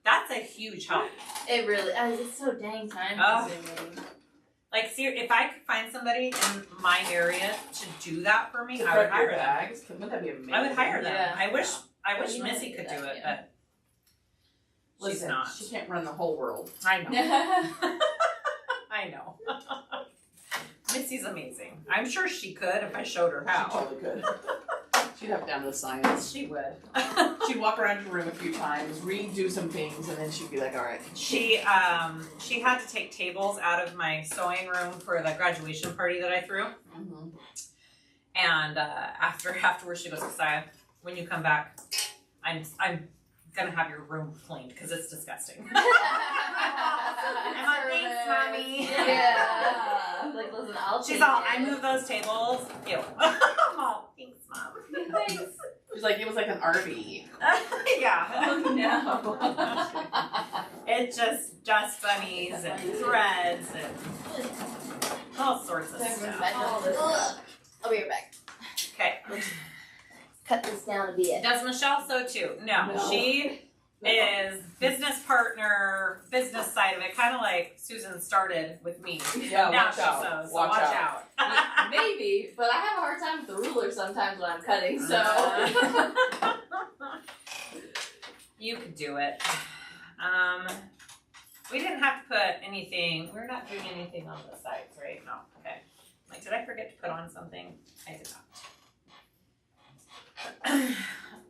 That's a huge help. It really. It's so dang time consuming. Like, see, if I could find somebody in my area to do that for me, To I would prep hire your them. bags. Wouldn't that be amazing? I would hire them. Yeah. I wish You know Missy how to could do do that, it, yeah. but she's Listen, not. she can't run the whole world. I know. I know. Missy's amazing. I'm sure she could if I showed her She how. totally could. She'd have it down to the science. She would. She'd walk around your room a few times, redo some things, and then she'd be like, all right. She had to take tables out of my sewing room for the graduation party that I threw. Mm-hmm. And afterwards she goes, Siah, when you come back, I'm gonna have your room cleaned because it's disgusting. I'm like, thanks, mommy. Yeah. Like, listen, I'll She's take all, it. I move those tables. Ew. I'm all, thanks, mom. Thanks. She's like, it was like an RV. Yeah. Oh no. It just dust bunnies and threads and all sorts of stuff. All this stuff. I'll be right back. Okay. Cut this down a bit. Does Michelle sew too? No. She is business partner, business side of it, kind of like Susan started with me. Yeah, Now watch she out. sews, so Watch watch out. out. Maybe, but I have a hard time with the ruler sometimes when I'm cutting, so. You could do it. We didn't have to put anything. We're not doing anything on the sides, right? No. Okay. Like, did I forget to put on something? I did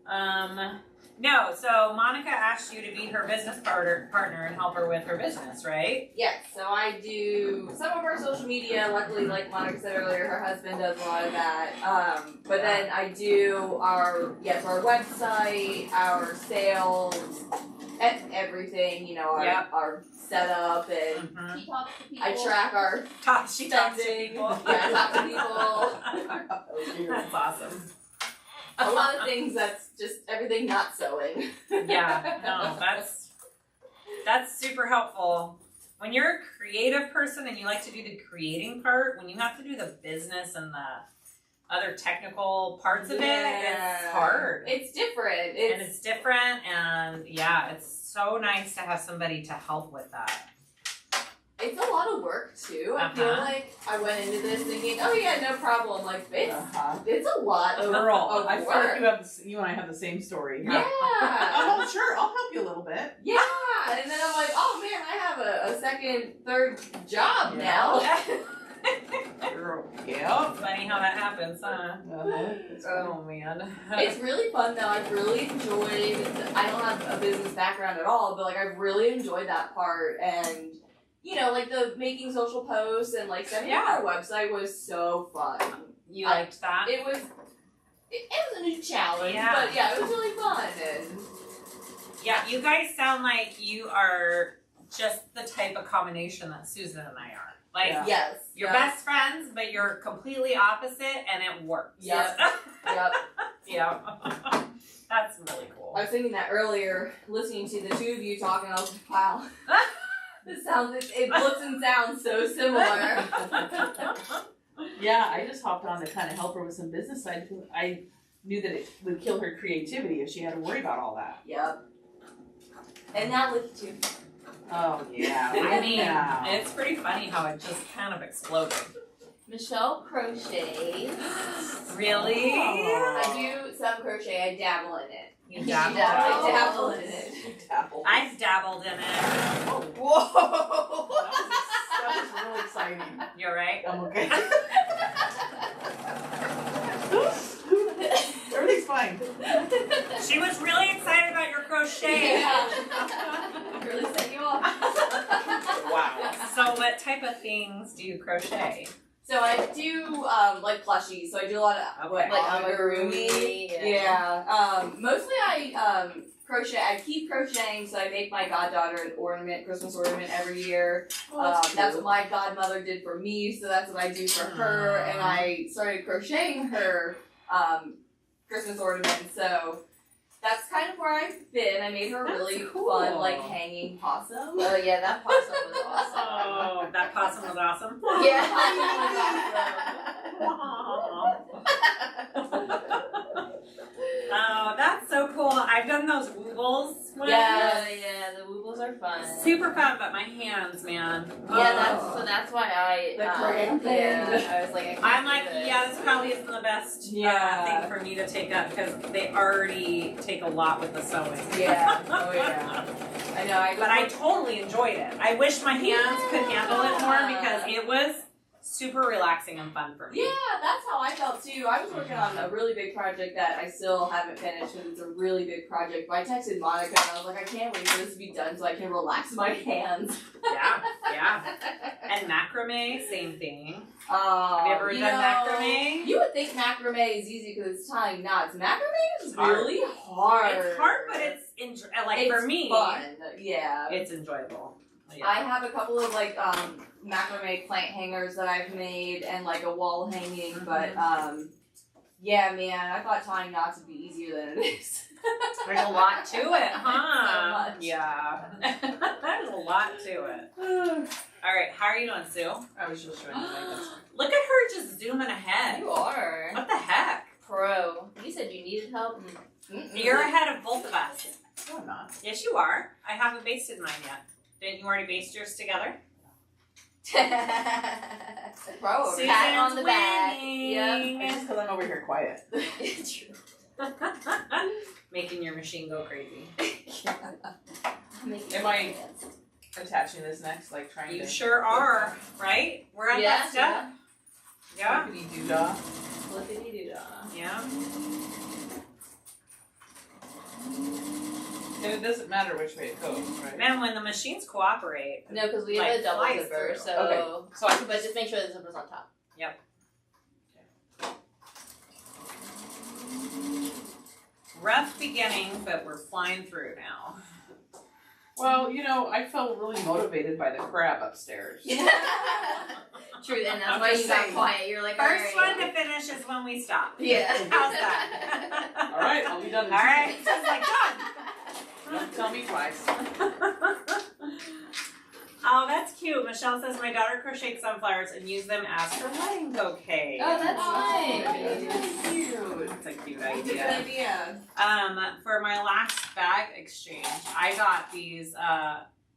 not. No. So Monica asked you to be her business partner and help her with her business, right? Yes, so I do some of our social media. Luckily, like Monica said earlier, her husband does a lot of that. But then I do our website, our sales, everything, you know, our setup, and Mm-hmm. He talks to people. I track our She talks to spending. people. Yeah, I talk to people. That's awesome. A lot of things that's just everything not sewing. Yeah, no, that's super helpful. When you're a creative person and you like to do the creating part, when you have to do the business and the other technical parts of it, it's hard. It's different. And it's different, and yeah, it's so nice to have somebody to help with that. It's a lot of work too. I feel like I went into this thinking, oh yeah, no problem. Like it's a lot of Girl, of I feel work. like you and I have the same story. Yeah. Oh, sure, I'll help you a little bit. Yeah. And then I'm like, oh man, I have a second, third job now. Girl, yeah. Funny how that happens, huh? Oh man. It's really fun though. I've really enjoyed. I don't have a business background at all, but like I've really enjoyed that part, and you know, like the making social posts and like setting up our website was so fun. You liked that? It was a new challenge, Yeah. but yeah, it was really fun. And Yeah, you guys sound like you are just the type of combination that Susan and I are. Like, yes, you're best friends, but you're completely opposite, and it works. Yep. Yep. Yeah. That's really cool. I was thinking that earlier, listening to the two of you talking. I was like, wow, it looks and sounds so similar. Yeah, I just hopped on to kind of help her with some business side because I knew that it would kill her creativity if she had to worry about all that. Yep. And now with you. Oh yeah. I mean, Yeah. it's pretty funny how it just kind of exploded. Michelle crochets. Really? Oh. I do some crochet. I dabble in it. You dabbled. I dabble in it. I've dabbled in it. Oh, whoa! That was really exciting. You're right. I'm okay. Everything's fine. She was really excited about your crochet. Yeah. Really set you off. Wow. So what type of things do you crochet? So I do like plushies. So I do a lot of Okay. like amigurumi. Yeah. Mostly I crochet. I keep crocheting. So I make my goddaughter an ornament, Christmas ornament every year. That's what my godmother did for me. So that's what I do for her. And I started crocheting her Christmas ornament. So that's kind of where I've been. I made her a really fun like hanging possum. Oh yeah, that possum was awesome. Oh, that possum was awesome. Yeah. Oh, that's so cool. I've done those woobles. Yeah. Yeah, the woobles are fun. Super fun, but my hands, man. Yeah, that's why I The crayon thing. yeah, I was like, I'm like, yeah, this probably isn't the best thing for me to take up because they already take a lot with the sewing. Yeah. Oh yeah. I know. But I totally enjoyed it. I wish my hands could handle it more because it was super relaxing and fun for me. Yeah, that's how I felt too. I was working on a really big project that I still haven't finished because it's a really big project. But I texted Monica and I was like, I can't wait for this to be done so I can relax my hands. Yeah. And macrame, same thing. Have Have you ever done macrame? You would think macrame is easy because it's tying knots. Macrame is hard. really hard. It's hard, but it's It's for me, fun. Yeah. it's enjoyable. Yeah. I have a couple of like macrame plant hangers that I've made and like a wall hanging, but yeah, man, I thought tying knots would be easier than it is. There's a lot to it, huh? So much. Yeah. There's a lot to it. All right, how are you doing, Sue? I was just showing you my best. Look at her just zooming ahead. You are. What the heck? Pro. You said you needed help. You're ahead of both of us. No, I'm not. Yes, you are. I haven't basted mine yet. Didn't you already baste yours together? Pro. Susan's Pat on the back. winning. Yep. It's just because I'm over here quiet. True. Making your machine go crazy. Am I attaching this next, like trying You to... sure are, right? We're on that step. Yeah. Flippity-doo-dah. Flippity-doo-dah. Yeah. And it doesn't matter which way it goes, right? Man, when the machines cooperate. No, because we have Like, a double flies zipper, through. so. Okay. So I can But just make sure the zipper's on top. Rough beginning, but we're flying through now. Well, you know, I felt really motivated by the crab upstairs. True, and that's I'm why just you got saying. quiet. You're like, First alright. one to finish is when we stop. Yeah. How's that? All right, I'll be done. All right. Just like done. Don't tell me twice. Oh, that's cute. Michelle says my daughter crocheted sunflowers and used them as her wedding bouquet. Oh, that's That's cute. That's a cute Good idea. idea. For my last bag exchange, I got these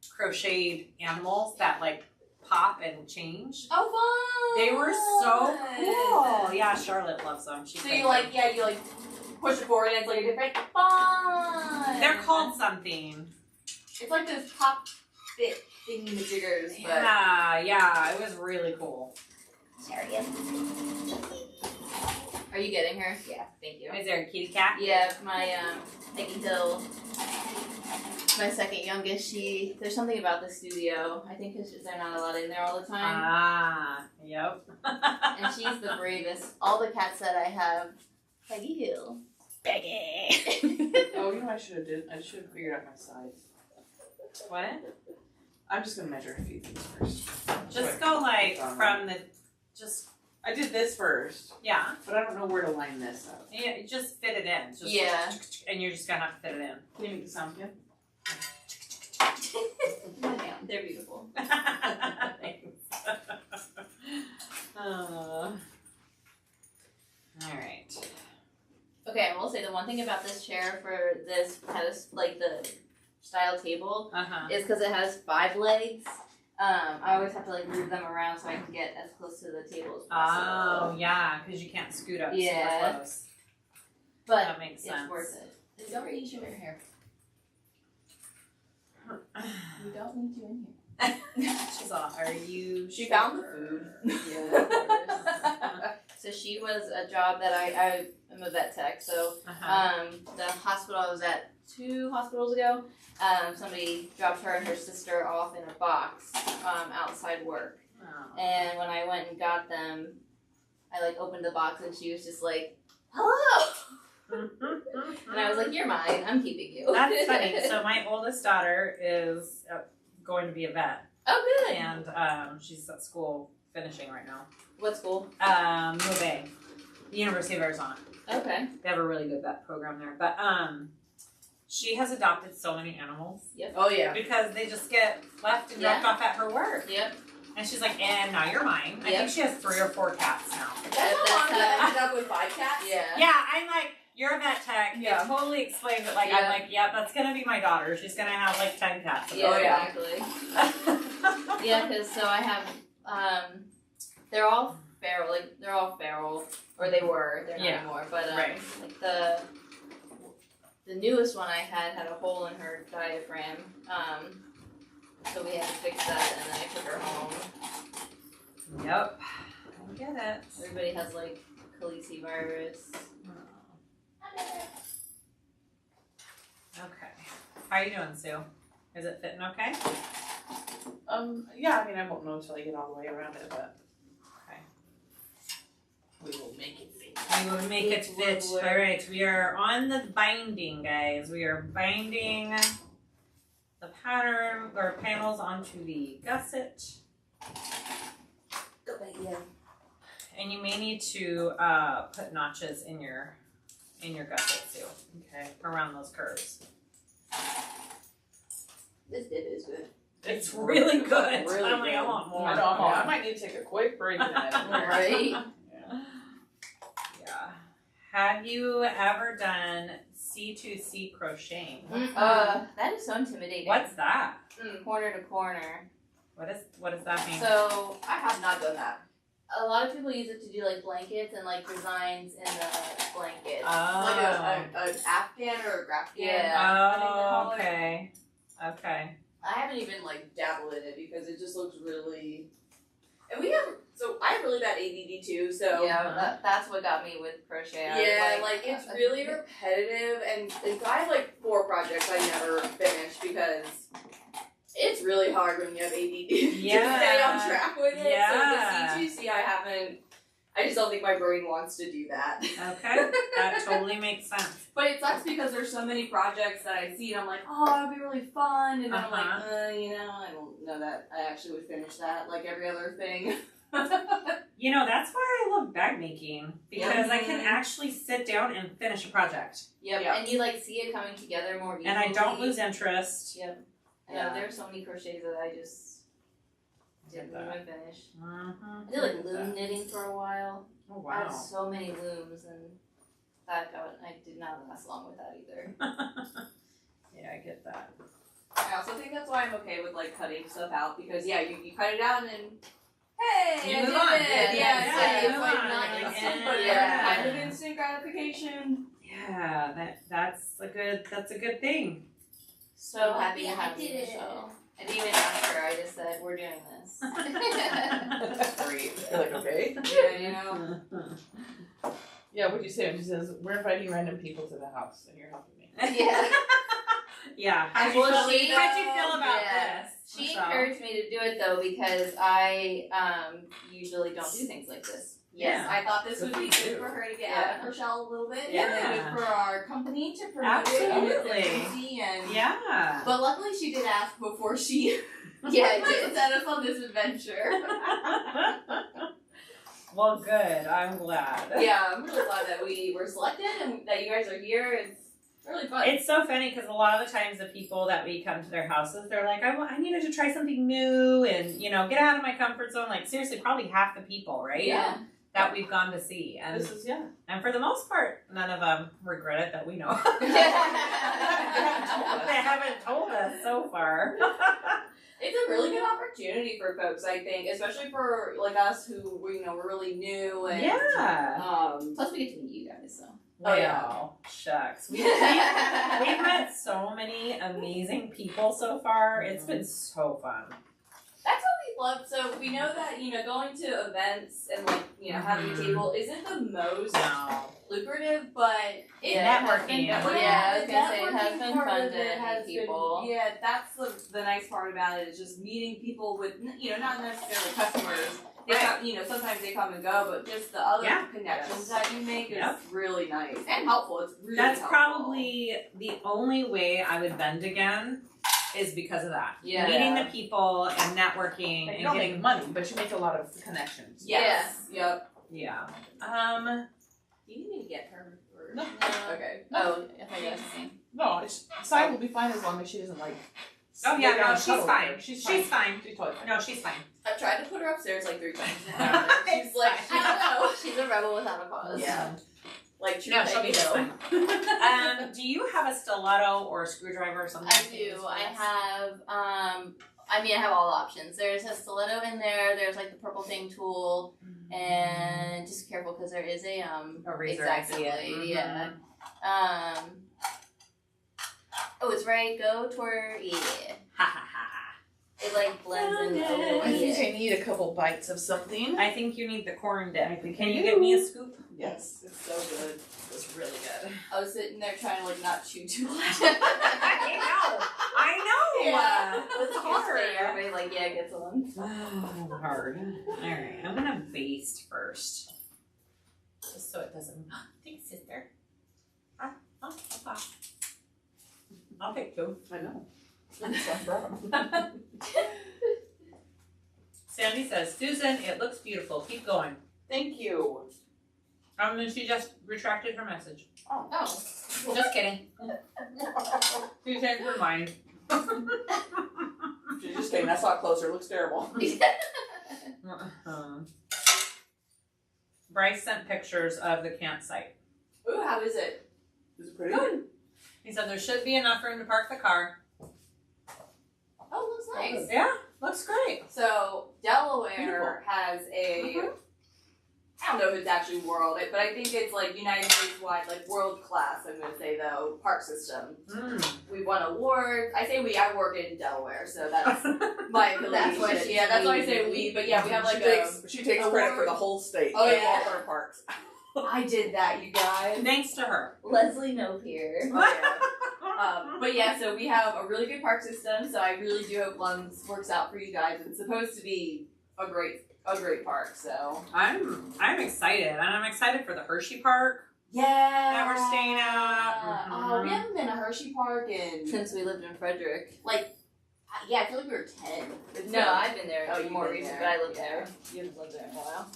crocheted animals that like pop and change. Oh, fun! They were so cool. Yeah, Charlotte loves them. She So picked you them. like, yeah, you like push it forward and it's like a different fun. They're called something. It's like this pop fit thingy-majiggers, but Yeah, it was really cool. Are you getting her? Yeah, thank you. Is there a kitty cat? Yeah, my Peggy Hill, my second youngest. There's something about the studio. I think because they're not allowed in there all the time, Ah, yep. and she's the bravest. All the cats that I have, Peggy Hill. Peggy. Oh, you know what I should have figured out my size. What? I'm just gonna measure a few things first. Just go like from the, just, I did this first, yeah. but I don't know where to line this up. Yeah, just fit it in. Just, Yeah. And you're just gonna have to fit it in. Can you make the sound again? They're beautiful. Thanks. All right. Okay, I will say the one thing about this chair for this like the style table Uh-huh. is because it has 5 legs. I always have to like move them around so I can get as close to the table as possible. Oh, yeah, because you can't scoot up Yeah. super close. But That makes sense. it's worth it. Don't reach your hair. You don't need you in here. She's all, are you she sure? found the food. Yeah. So she was a job that I am a vet tech. So Uh-huh. the hospital I was at 2 hospitals ago, somebody dropped her and her sister off in a box outside work. Oh. And when I went and got them, I like opened the box and she was just like, "Hello," and I was like, "You're mine. I'm keeping you." That's funny. So my oldest daughter is going to be a vet, Oh, good. and she's at school finishing right now. What school? Mobay, the University of Arizona. Okay. They have a really good vet program there. But she has adopted so many animals Oh yeah. because they just get left and Yeah. dropped off at her work. Yep. And she's like, and now you're mine. I Yep. think she has 3 or 4 cats now. That's how long that ended up with 5 cats. Yeah. Yeah, I'm like, you're a vet tech. Yeah. It totally explains it. Like, Yeah. I'm like, yeah, that's going to be my daughter. She's going to have like 10 cats. Yeah, Oh, yeah. exactly. Yeah, because so I have, they're all feral, or they were, they're not Yeah. anymore. But Right. like the newest one I had a hole in her diaphragm, so we had to fix that, and then I took her home. Yep. I get it. Everybody has like Khaleesi virus. Okay. How are you doing, Sue? Is it fitting okay? Yeah, I mean, I won't know until I get all the way around it, but Okay. we will make it fit. We will make it fit. Would. All right, we are on the binding, guys. We are binding the pattern or panels onto the gusset. And you may need to put notches in your gusset too. Okay, around those curves. This dip is good. It's really good. Really I'm like, I good. want more. I know, I might need to take a quick break in that. Right? Yeah. Have you ever done C2C crocheting? That is so intimidating. What's that? Corner to corner. What does that mean? So I have not done that. a lot of people use it to do like blankets and like designs in the blankets. Oh. Like an Afghan or a Grafghan. Yeah. I think they call it. Okay. Okay. I haven't even like dabbled in it because it just looks really. And we have, so I have really bad ADD too, so. Yeah, that's what got me with crochet. I was Yeah, like it's really repetitive, and so I have like 4 projects I never finished because it's really hard when you have ADD to stay on track with it. Yeah. So the C2C I just don't think my brain wants to do that. Okay. That totally makes sense. But it sucks because there's so many projects that I see and I'm like, oh, that would be really fun. And then I'm like, I don't know that I actually would finish that like every other thing. You know, that's why I love bag making because I can actually sit down and finish a project. Yep, Yeah. and you like see it coming together more easily. And I don't lose interest. Yep. I Yeah. know there's so many crochets that I just didn't Get that. even finish. Mm-hmm. I did like loom knitting for a while. Oh, I had wow. so many looms, and I did not last long with that either. Yeah, I get that. I also think that's why I'm okay with like cutting stuff out because you cut it out and then hey, You I move did on. it. Yeah, It's move like on. not Yeah. instant, but Yeah. kind of instant gratification. Yeah, that's a good thing. So happy to Yeah, I have you did on the it. show. I didn't even ask her. I just said we're doing this. Great. You're like, okay. Yeah, you know. Yeah, what'd you say? She says, we're inviting random people to the house and you're helping me. Yeah. Yeah. How'd you Well, feel about yeah. this? She Michelle? encouraged me to do it though because I usually don't do things like this. Yes, Yeah. I thought this would be That's good good. for her to get Yeah. out of her shell a little bit, Yeah. and then good for our company to promote it Absolutely. in its infancy and. Yeah. But luckily, she did ask before she Yeah, I did. set us on this adventure. Well, good. I'm glad. Yeah, I'm really glad that we were selected and that you guys are here. It's really fun. It's so funny because a lot of the times the people that we come to their houses, they're like, I needed to try something new and, get out of my comfort zone. Like, seriously, probably half the people, right? Yeah. That we've gone to see. And This is, and for the most part, none of them regret it that we know. They haven't told us so far. It's a really good opportunity for folks, I think, especially for like us who we're really new and Yeah. Plus we get to meet you guys, so. Oh, yeah. Wow. Shucks. We've met so many amazing people so far. It's been so fun. That's what we love. So we know that going to events and like having a table isn't the most No. lucrative, but Yeah, Networking. Yeah, I was the gonna say it has networking been part fun of to it has meet people. been, yeah, that's the nice part about it is just meeting people with not necessarily customers. They come, sometimes they come and go, but just the other connections that you make is really nice and helpful. It's really That's helpful. probably the only way I would vend again is because of that. Yeah. Meeting the people and networking and and you don't getting make money, but you make a lot of connections. Yes. Yep. Yeah. You need me to get her. Or... No. Okay. Oh, I thought you were saying. No, Sai will be fine as long as she doesn't like. Oh yeah, lay down no, and she's cuddle with fine. her. She's fine. She's totally fine. No, she's fine. I've tried to put her upstairs like 3 times now. She's like, I don't know. She's a rebel without a cause. Yeah. Like true No, she'll be just Peggy fine. Do you have a stiletto or a screwdriver or something? I do. I have I have all options. There's a stiletto in there, there's like the purple thing tool, and just careful because there is a razor. exactly, I see it. yeah. Oh, it's right, go toward Ha ha ha. it like blends in a little I think bit. I need a couple bites of something. I think you need the corn dip. think Can I you do. give me a scoop? Yes, it's so good. It's really good. I was sitting there trying to like not chew too loud. I know. Yeah. It's hard. Everybody like, yeah, gets one. Oh, hard. All right, I'm gonna baste first, just so it doesn't. Thanks, sister. Okay. I'll take 2. I know. That's not wrong. Sandy says, Susan, it looks beautiful. Keep going. Thank you. And then she just retracted her message. Oh. Just kidding. She changed her mind. She's just kidding. I saw it closer. It looks terrible. Bryce sent pictures of the campsite. Ooh, how is it? Is it pretty? Good. He said there should be enough room to park the car. Oh, looks nice. Yeah, looks great. So Delaware Beautiful. has a, I don't know if it's actually world, but I think it's like United States wide, like world class. I'm gonna say though, park system. We won awards. I say we. I work in Delaware, so that's my affiliation. That's why she- that's why I say we. But yeah, we have like she takes credit for the whole state. Oh, and yeah. all our parks. I did that, you guys. Thanks to her. Leslie Nopier. But yeah, so we have a really good park system. So I really do hope Lunds works out for you guys. It's supposed to be a great park. So I'm excited, and I'm excited for the Hershey Park. yeah, That we're staying at. Oh, we haven't been to Hershey Park in Since we lived in Frederick. yeah, I feel like we were 10. It's No, been- I've been there Oh, you've more been recent, there. but I lived there. You haven't lived there in a while.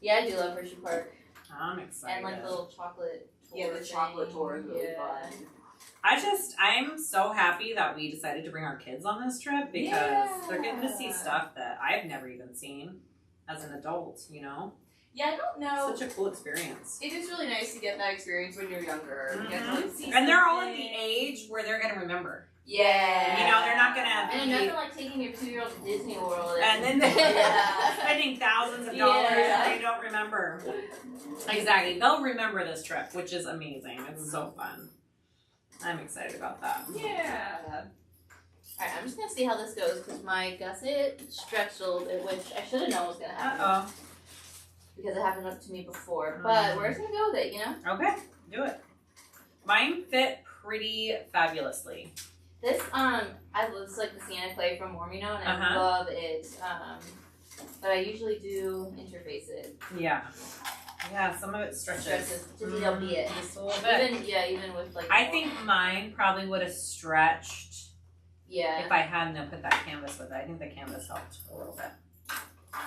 Yeah, I do love Hershey Park. I'm excited. And like the little chocolate tour. Yeah, the chocolate thing. tour is really Yeah. fun. I'm so happy that we decided to bring our kids on this trip because they're getting to see Yeah. stuff that I've never even seen as an adult, you know? Yeah, I don't know. Such a cool experience. It is really nice to get that experience when you're younger. You get to, like, see And they're all in something. the age where they're gonna remember. Yeah. You know, they're not gonna And nothing like taking your 2-year-old to Disney World. and then Yeah. spending thousands of dollars Yeah. and they don't remember. Exactly. They'll remember this trip, which is amazing. It's so fun. I'm excited about that. Yeah. Alright, I'm just gonna see how this goes because my gusset stretched a little bit, which I should have known was gonna happen Uh-oh. because it happened up to me before. But we're just gonna go with it, you know? Okay, do it. Mine fit pretty fabulously. This it's like the Sienna clay from Mormino, and I Uh-huh. love it. But I usually do interface it. Yeah. Yeah, some of it stretches. Stretches just a little bit. Just a little bit. Even with like. I think mine probably would have stretched Yeah. if I hadn't put that canvas with it. I think the canvas helped a little bit. How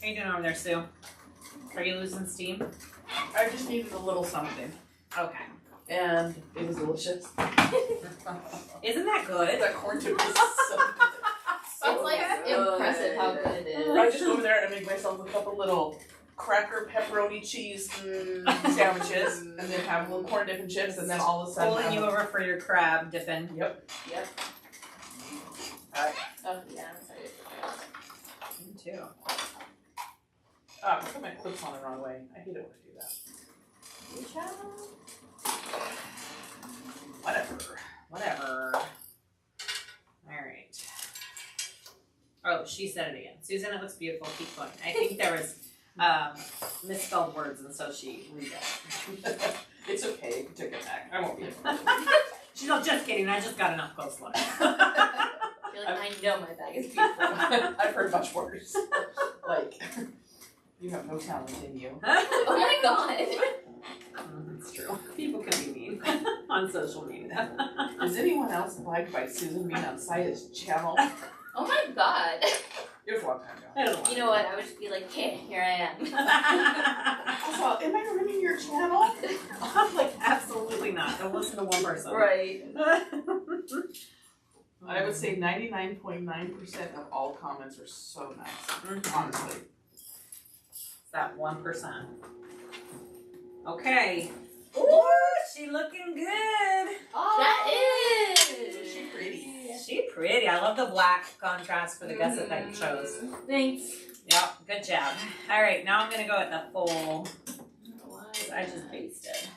you doing over there, Sue? Are you losing steam? I just needed a little something, Okay. and it was delicious. Isn't that good? That corn soup is so good. It's like impressive how good it is. I just go over there and make myself a couple little cracker pepperoni cheese sandwiches, and then have a little corn dip and chips, and then all of a sudden. Pulling you over for your crab dipping. Yep. Oh yeah, I'm excited. Me too. I put my clips on the wrong way. I hate it when I do that. Good job. Whatever. Alright. Oh, she said it again. Susan, it looks beautiful. Keep going. I think there was misspelled words, and so she read it. It's okay. You took it back. I won't be offended. She's all, just kidding. I just got enough coleslaw. I feel like I know my bag is beautiful. I've heard much worse. Like, you have no talent in you. Oh my god. It's true. People can be mean on social media. Is anyone else liked by Susan being on Siah's channel? Oh my god. It was a long time ago. I don't know. You know what? I would just be like, hey, here I am. Also, am I ruining your channel? I'm like, absolutely not. Don't listen to one person. Right. I would say 99.9% of all comments are so nice. Honestly. It's that 1%. Okay. Ooh, she looking good. Oh, That is. Is she pretty? She pretty. I love the black contrast for the gusset that you chose. Thanks. Yep, good job. All right, now I'm gonna go with the full. I just basted.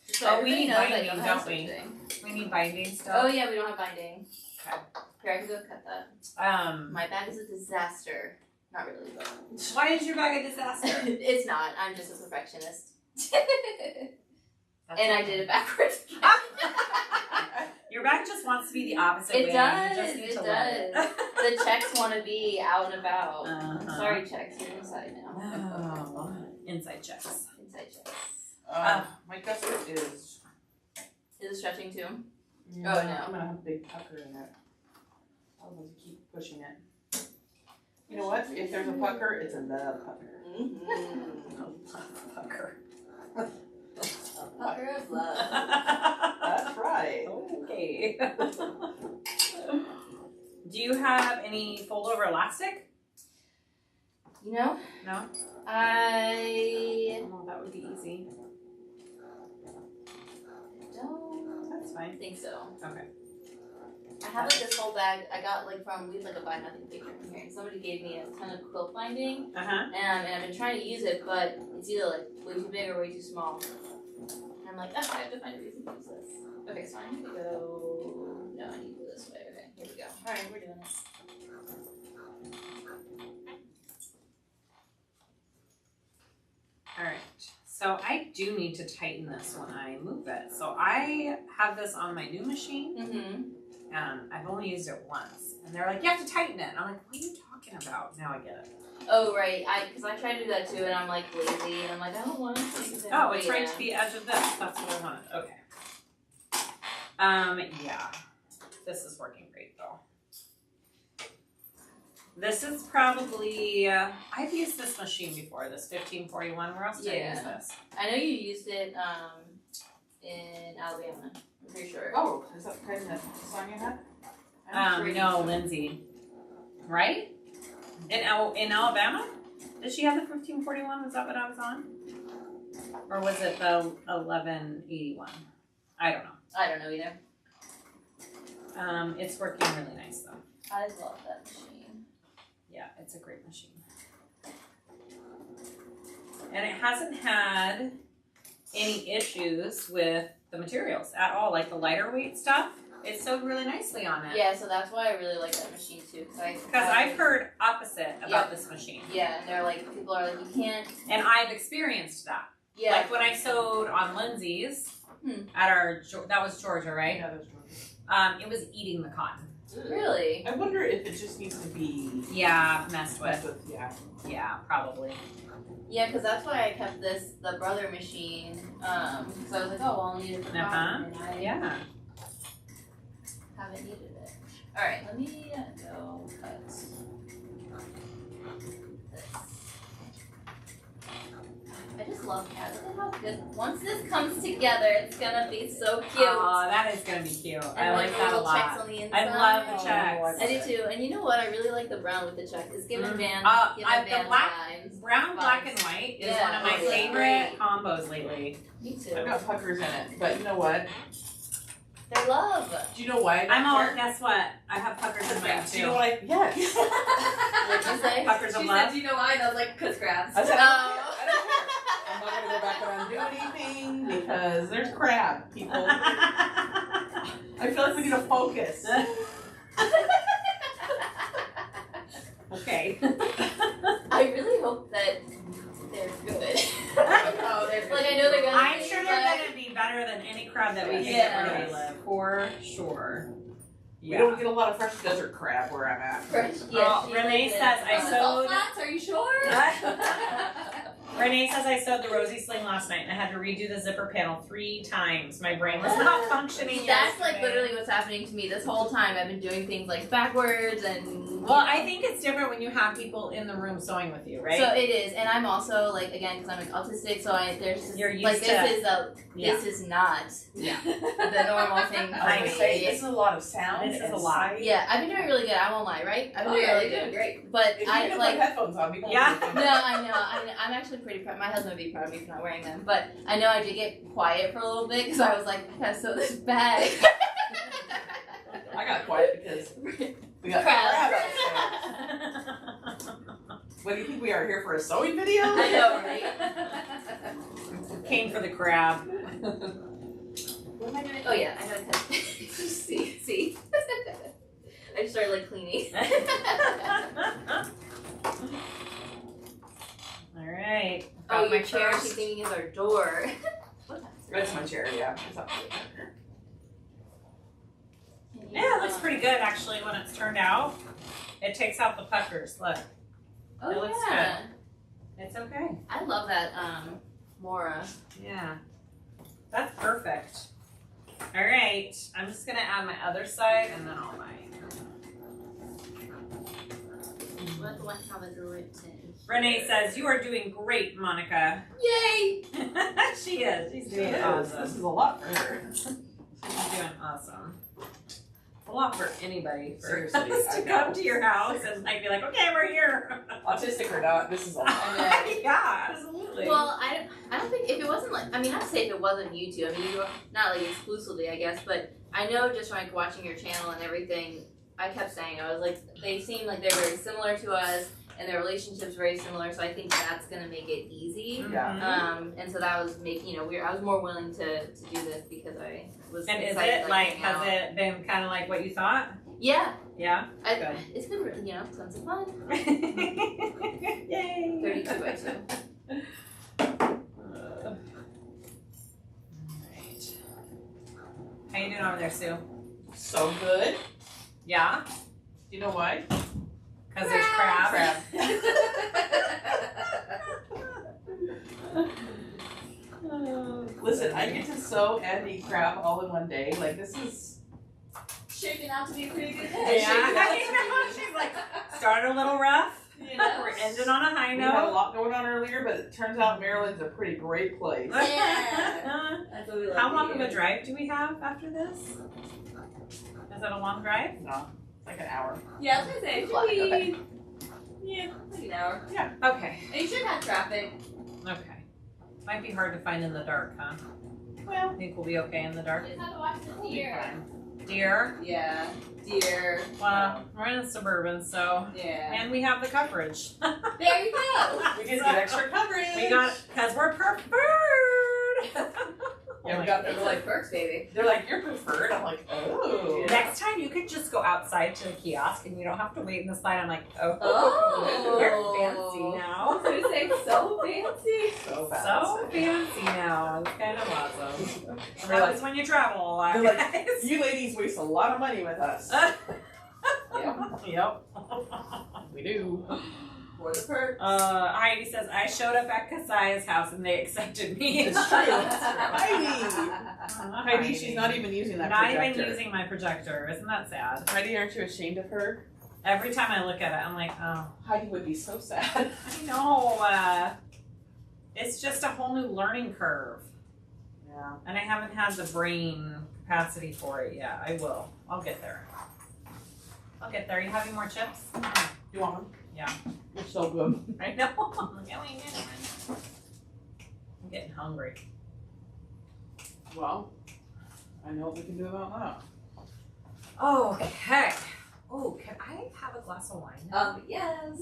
So we need knows I binding, have don't we? something. We need binding Oh stuff. yeah, we don't have binding. Okay. Here, I can go cut that. My bag is a disaster. Not really, but Why is your bag a disaster? it's not. I'm just a perfectionist. That's And I okay. did it backwards. Your bag just wants to be the opposite It way. does, You just need it to let does. The checks want to be out and about. Uh-huh. Sorry, checks. You're inside now. Oh, inside checks. Inside checks. My gusset is Is it stretching too? Yeah, Oh, no. I'm gonna have a big pucker in it. I'll have to keep pushing it. You know what? If there's a pucker, it's a love pucker. Pucker. Pucker of love. That's right. Okay. Do you have any fold over elastic? You know, No? I Oh, that would be easy. don't That's fine. think so. Okay. I have like this whole bag I got like from, we have like a buy nothing picture from here, and somebody gave me a ton of quilt binding, Uh-huh. and I've been trying to use it, but it's either like way too big or way too small. And I'm like, oh, I have to find a reason to use this. Okay, so I need to go, no, I need to go this way. Okay, here we go. Alright, we're doing it. Alright. So I do need to tighten this when I move it. So I have this on my new machine. Mm-hmm. I've only used it once. And they're like, you have to tighten it. And I'm like, what are you talking about? Now I get it. Oh, right. Because I tried to do that too, and I'm like lazy, and I'm like, I don't want to take it. Oh, it's right to the edge of this. That's what I wanted. Okay. Yeah. This is working great though. This is probably, I've used this machine before, this 1541. Where else did I use this? I know you used it in Alabama. I'm pretty sure. Oh, is that the kind that Sonia had? I'm pretty No, sure. Lindsay. Right? In Alabama? Did she have the 1541? Was that what I was on? Or was it the 1181? I don't know. I don't know either. It's working really nice though. I love that machine. Yeah, it's a great machine. And it hasn't had any issues with the materials at all, like the lighter weight stuff. It sewed really nicely on it. Yeah, so that's why I really like that machine too. Because I've heard opposite about this machine. Yeah, and they're like, people are like, you can't. And I've experienced that. Yeah. Like when I sewed on Lindsay's at that was Georgia, right? Yeah, that's Georgia. It was eating the cotton. Really? I wonder if it just needs to be Yeah, messed messed with. with. Yeah. Yeah, probably. Yeah, because that's why I kept the brother machine. Because I was like, oh, well, I'll need it for cotton, and I Yeah. haven't needed it. All right, let me go cut this. I just love cats. Look at how good. Once this comes together, it's gonna be so cute. Oh, that is gonna be cute. And I like that a little lot. checks on the inside. I love the Oh, checks. I do too. And you know what? I really like the brown with the check. It's giving Mm. Van. The Van black- vibes. Brown, black, and white is Yeah, one of my it's favorite great. combos lately. Me too. I've got puckers in it, but you know what? They're love. Do you know why? I got I'm all, puckers? guess what? I have puckers in mine Do you know too. what? Yes. What'd you say? Puckers of She love. said, "Do you know why?" And I was like, "Cause crabs." I said, Oh. I don't care. I'm not gonna go back and undo anything because there's crap, people. I feel like we need to focus. Okay. I really hope that they're good. Oh, they're Like, I know they're gonna I'm be, sure but- they're gonna be better than any crab that we get Yeah. where we live, for sure. We don't get a lot of fresh desert crab where I'm at. Fresh. Oh, she Renee likes it. says I From the sewed- salt flats, are you sure? Renee says I sewed the rosy sling last night and I had to redo the zipper panel 3 times. My brain was not functioning. That's like yesterday. literally what's happening to me this whole time. I've been doing things like backwards and. Well, I think it's different when you have people in the room sewing with you, right? So it is, and I'm also like again because I'm like autistic, so there's just, You're used like to- this is not Yeah. the normal thing I for was I gonna me. say, this is a lot of sound. This is and a lot. sight. Yeah, I've been doing really good. I won't lie, right? I've been Oh, doing yeah, really you're doing good. great. But If you I could like. put headphones on, people Yeah. would No, I know. I'm actually pretty proud. My husband would be proud of me for not wearing them. But I know I did get quiet for a little bit because I was like, I gotta sew this bag. I got quiet because we got Crab. crab upstairs. What do you think we are here for a sewing video? I know, right? Came for the crab. What am I doing? Oh yeah, I gotta cut. see. I just started like cleaning. All right. Oh, Got my your chair. first- She's thinking is our door. That's my chair, yeah. It's up there. Yeah, it looks pretty good actually when it's turned out. It takes out the puckers. Look, Oh it looks yeah. it's okay. I love that Mora. Yeah, that's perfect. All right. right. I'm just gonna add my other side and then I'll bite. What do I have as written? Renee says, you are doing great, Monica. Yay! She is. She's doing awesome. This is a lot for her. She's doing awesome. A lot for anybody. For Seriously, us I to know. come to your house and like be like, okay, we're here. Autistic or not, this is a lot. Yeah, absolutely. Well, I don't think if it wasn't like, I mean, I'd say if it wasn't you two, I mean, you were not like exclusively, I guess, but I know just from like watching your channel and everything, I kept saying, I was like, they seem like they're very similar to us and their relationship's very similar, so I think that's gonna make it easy. Yeah. And so that was making, I was more willing to do this because I was And is excited it to, like, hang out. has it been kind of like what you thought? Yeah. Yeah? Good. It's been really, tons of fun. Yay! 32 by 2. Alright. How you doing over there, Sue? So good. Yeah? You know why? Because there's crab. Crab. Listen, I get to sew and eat crab all in one day. Like, this is Shaking out to be a pretty good Yeah, day. I know. She's like, started a little rough. You know? We're ending on a high we had a note. lot going on earlier, but it turns out Maryland's a pretty great place. Yeah. That's what we love How to long of hear. a drive do we have after this? Is it a long drive? No, it's like an hour. Yeah, I was gonna say, it Fly, should okay. be, yeah, like an hour. Okay. And you should have traffic. Okay. Might be hard to find in the dark, huh? Well, Think we'll be okay in the dark? You just have to watch the we'll be deer. fine. Deer? Yeah, deer. Well, we're in a suburban, so. Yeah. And we have the coverage. There you go. We get extra coverage. We got, because we're preferred. Yeah, we got. It's They're like like, perks, baby. they're like, you're preferred. I'm like, oh. Next time you could just go outside to the kiosk and you don't have to wait in the line. I'm like, Oh. you're fancy now. I was gonna say, so fancy. So fast. So fancy now. It's kind of awesome. They're That like, was when you travel a lot, they're like, guys. you ladies waste a lot of money with us. Yep. We do. For the perks. Heidi says, I showed up at Kasai's house and they accepted me. It's true. Heidi, she's not even using that Not projector. even using my projector. Isn't that sad? Heidi, aren't you ashamed of her? Every time I look at it, I'm like, oh, Heidi would be so sad. I know. It's just a whole new learning curve. Yeah. And I haven't had the brain capacity for it yet. I will. I'll get there. I'll get there. You having more chips? You want one? Yeah. You're so good. I know. I'm going in. I'm getting hungry. Well, I know what we can do about that. Okay. Oh, can I have a glass of wine? Yes.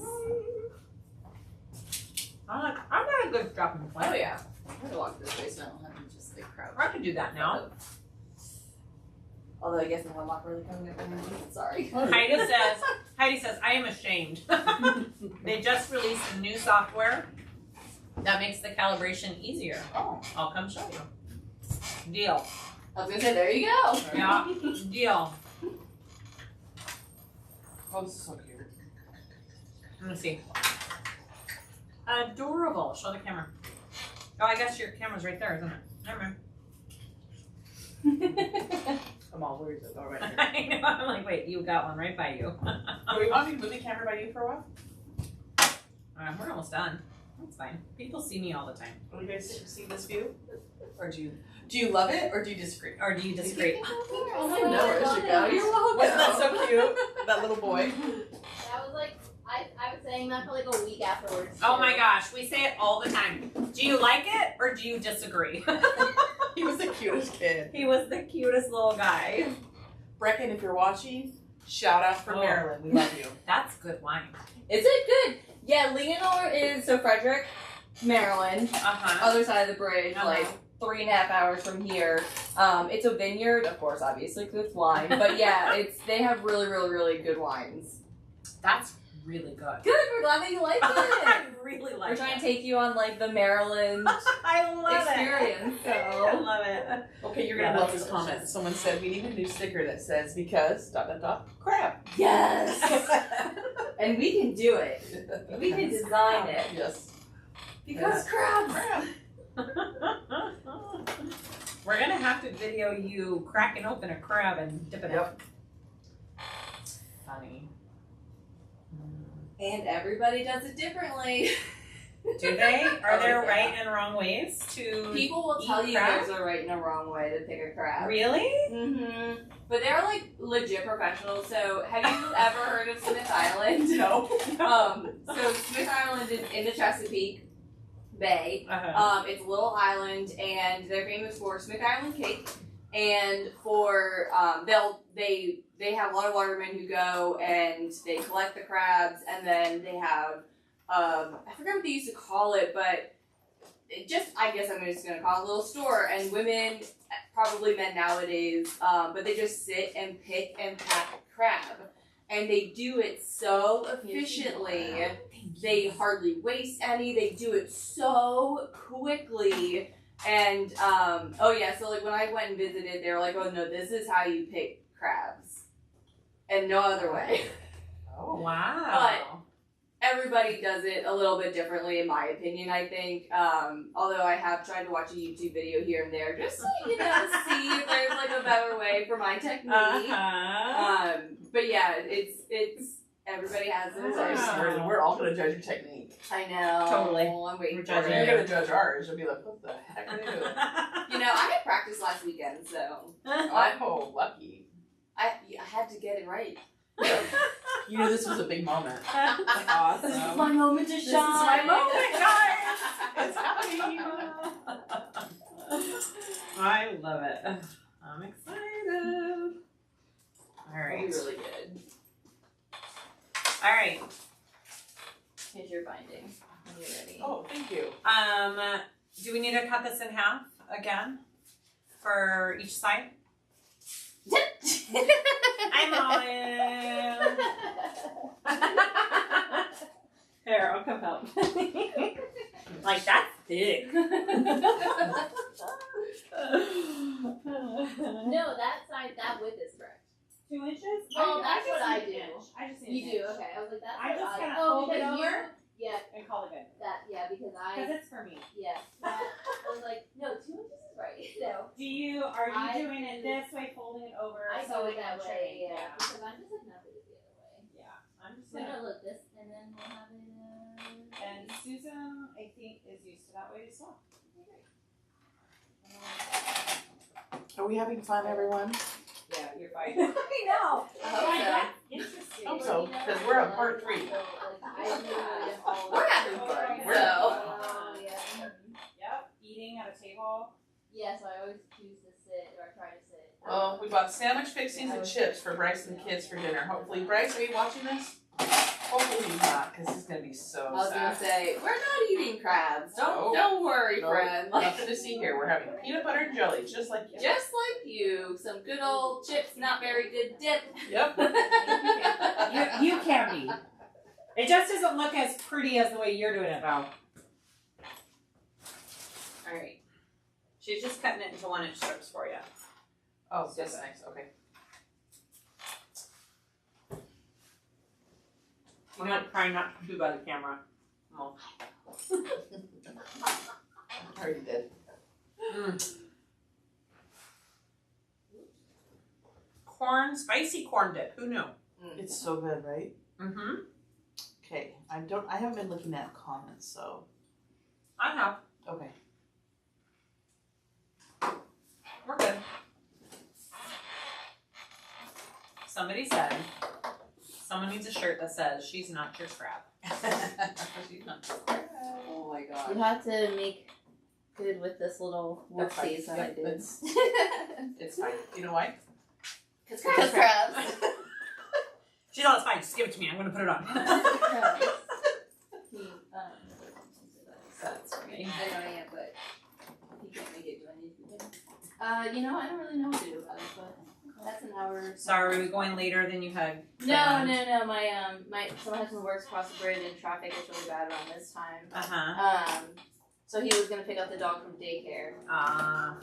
I'm not a good dropping point. Oh yeah. I'm gonna walk this way so I don't have to just like crouch. I can do that now. Although I guess I'm not really coming up with anything. Sorry. Heidi says, I am ashamed. They just released a new software that makes the calibration easier. Oh. I'll come show you. Deal. I was gonna say, there you go. Yeah. Deal. Oh, this is so cute. Let me see. Adorable. Show the camera. Oh, I guess your camera's right there, isn't it? Never mind. Come on, where is it? Oh, right here. I know. I'm like, wait, you got one right by you. Do we want me to move the camera by you for a while? We're almost done. That's fine. People see me all the time. Will you guys see this view? Or do you love it or do you disagree? Or do you disagree? Oh my God, where should go? You're welcome. Wasn't that so cute? That little boy. That was like, I was saying that for like a week afterwards. Oh my gosh, we say it all the time. Do you like it or do you disagree? He was the cutest kid. He was the cutest little guy. Brecken, if you're watching, shout out for Oh. Maryland. We love you. That's good wine. Is it good? Yeah, Leonore is so Frederick, Maryland, Uh-huh. other side of the bridge, Uh-huh. like 3.5 hours from here. It's a vineyard, of course, obviously, because it's wine. But yeah, they have really, really, really good wines. That's really good. Good, we're glad that you like I it. really like We're trying it. to take you on like the Maryland I love experience. it. I So love it. Okay, you're Yeah, gonna love that's this delicious. comment. Someone said we need a new sticker that says because ... crab. yes, and we can do it. We can design it. Yes. Because crabs. Crab. We're gonna have to video you cracking open a crab and dipping it. Funny. And everybody does it differently. Do they? Are there right and wrong ways to People will eat tell you crab? there's a right and a wrong way to pick a crab. Really? Mm-hmm. But they're like legit professionals. So have you ever heard of Smith Island? No. So Smith Island is in the Chesapeake Bay. Uh-huh. It's a little island, and they're famous for Smith Island cake, and for they have a lot of watermen who go and they collect the crabs, and then they have I forget what they used to call it, but I guess I'm just gonna call it a little store, and women, probably men nowadays, but they just sit and pick and pack crab, and they do it so efficiently. They hardly waste any. They do it so quickly. And, so like when I went and visited, they were like, oh no, this is how you pick crabs. And no other way. Oh, wow. Everybody does it a little bit differently, in my opinion, I think. Although I have tried to watch a YouTube video here and there just to, see if there's like a better way for my technique. Uh-huh. But yeah, it's everybody has theirs. Wow. We're all gonna judge your technique. I know. Totally. I'm waiting We're for judging it. You're gonna judge ours. You'll be like, what the heck are they doing? I had practice last weekend, so Oh, lucky. I had to get it right. You knew this was a big moment. Awesome. This is my moment to shine. This is my moment, guys. It's happening. I love it. I'm excited. All right. It'll be really good. All right. Here's your binding. When you're ready. Oh, thank you. Do we need to cut this in half again for each side? I'm all in. Here, I'll come help. Like, that's big. No, that width is correct. 2 inches? Oh, that's just what I need do. an inch. I just need You an do, inch. okay. I was like, that's I'm what just I gonna oh, fold it because over yeah, and call it good. because I Because it's for me. yeah. I was like, no, 2 inches is right. No. Are you I doing it do- this way, folding it over? I so go we that can way, trade? yeah. Because I'm just like not good at the other way. Yeah. I'm just So gonna. no, look this, and then we'll have it. And Susan, I think, is used to that way as well. Are we having fun, everyone? Yeah, you're fine. I know. I hope so. That's interesting. Hope so, because we're on part 3. We're having fun, We're so. Oh, yeah. Yep. Eating at a table. Yeah, so I always choose to sit, or try to sit. Well, we bought sandwich fixings and chips for Bryce and the kids for dinner. Hopefully, Bryce, are you watching this? Hopefully he's not, because he's gonna be so I was gonna sad. say, we're not eating crabs. No. Don't worry, No, friend. Nothing to see here. We're having peanut butter and jelly, just like you. Just like you. Some good old chips, not very good dip. Yep. You can be. It just doesn't look as pretty as the way you're doing it, though. All right. She's just cutting it into 1-inch strips for you. Oh, that's nice. Okay. I'm not trying not to do by the camera. No. I already did. Spicy corn dip. Who knew? It's so good, right? Mm-hmm. Okay. I haven't been looking at comments, so. I have. Okay. We're good. Somebody said, someone needs a shirt that says, she's not your crab. She's not so bad. Oh my You god. have to make good with this little That's fine. whoopsies that I Yep, did. It's fine. You know why? Because crabs. She's all, it's fine, just give it to me, I'm gonna put it on. That's for me. I don't know yet, but if you can't make it, do I need to do it? I don't really know what to do about it, but that's an hour. Sorry, are we going later than you had? No. planned? My son husband works across the bridge and traffic is really bad around this time. Uh-huh. So he was gonna pick up the dog from daycare. Mm-hmm.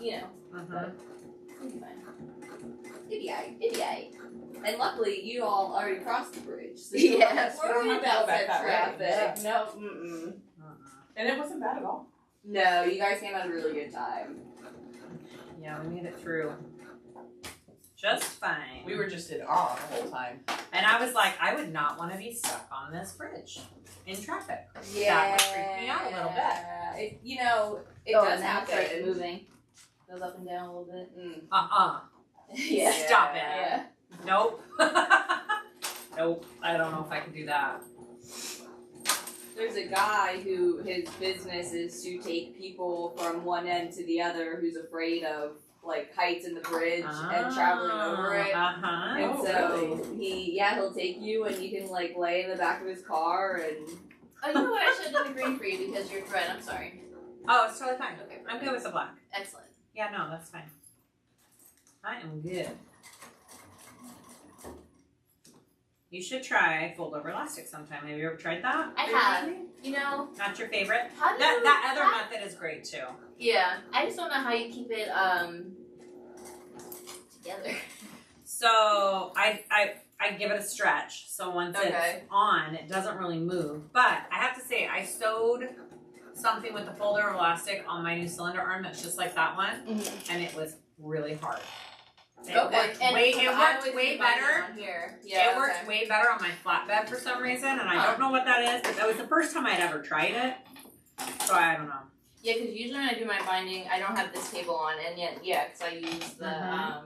He'll be fine. Idiot. And luckily, you all already crossed the bridge. So Yeah. you don't have to We don't worry have to go about back said that way. traffic. No, And it wasn't bad at all. No, you guys came at a really good time. Yeah, we made it through just fine. We were just in awe the whole time. And I was like, I would not want to be stuck on this bridge in traffic. Yeah. That would freak me out a little bit. It, you know, it Oh, does and then it starts happen. moving. Goes up and down a little bit. Yeah. Stop it. Yeah. Nope. Nope. I don't know if I can do that. There's a guy who his business is to take people from one end to the other who's afraid of like heights in the bridge and traveling over it. And Oh, so he'll take you and you can like lay in the back of his car and Oh, you know what? I should have done the green for you because you're red. I'm sorry. Oh, it's totally fine. Okay. I'm good with the black. Excellent. Yeah, no, that's fine. I am good. You should try fold over elastic sometime. Have you ever tried that? I have. You know, Not your favorite? how do you... That other method is great too. Yeah. I just don't know how you keep it, together. So I give it a stretch. So once Okay. it's on, it doesn't really move. But I have to say, I sewed something with the folder of elastic on my new cylinder arm that's just like that one, and it was really hard. It worked way better. On here. It worked way better on my flatbed for some reason, and I don't know what that is, but that was the first time I'd ever tried it. So I don't know. Yeah, because usually when I do my binding, I don't have this table on, and yet, because I use the,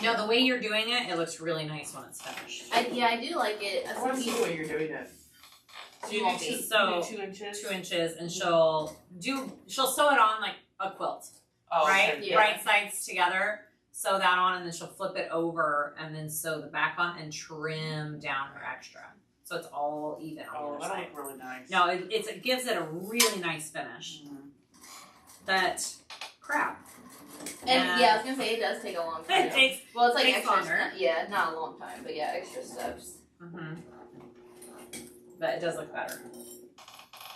No, the way you're doing it, it looks really nice when it's finished. I do like it. I want to see the way you're doing it. So you Won't do be. two, So, 2 inches? 2 inches, and she'll sew it on like a quilt, Oh, right? okay. Yeah. Right sides together, sew that on, and then she'll flip it over, and then sew the back on and trim down her extra, so it's all even on Oh, the that'll side. look really nice. No, it gives it a really nice finish. That crap. And yeah, I was gonna say it does take a long time. It takes. Well, it's like takes extra. longer. Yeah, not a long time, but yeah, extra steps. But it does look better.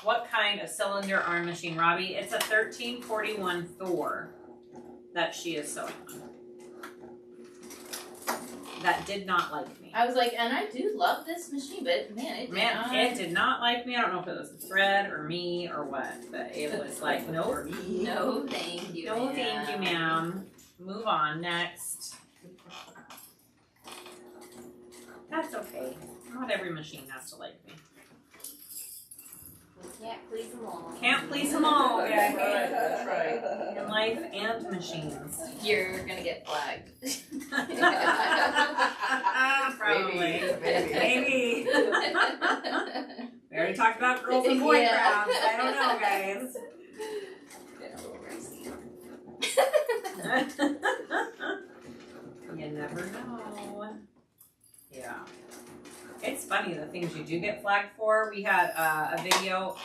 What kind of cylinder arm machine, Robbie? It's a 1341 Thor that she is sewing on. That did not like me. I was like, and I do love this machine, but man, It did not like me. I don't know if it was the thread or me or what, but it was like, nope. No, thank you. No, thank you, ma'am. Move on, next. That's okay. Not every machine has to like me. We can't please them all. Can't please them all. That's right, that's right. In life and machines. You're gonna get flagged. Probably. Maybe. Maybe. We already talked about girls and boy Yeah. crafts. I don't know, guys. Getting a little racy. You never know. Yeah. It's funny the things you do get flagged for. We had a video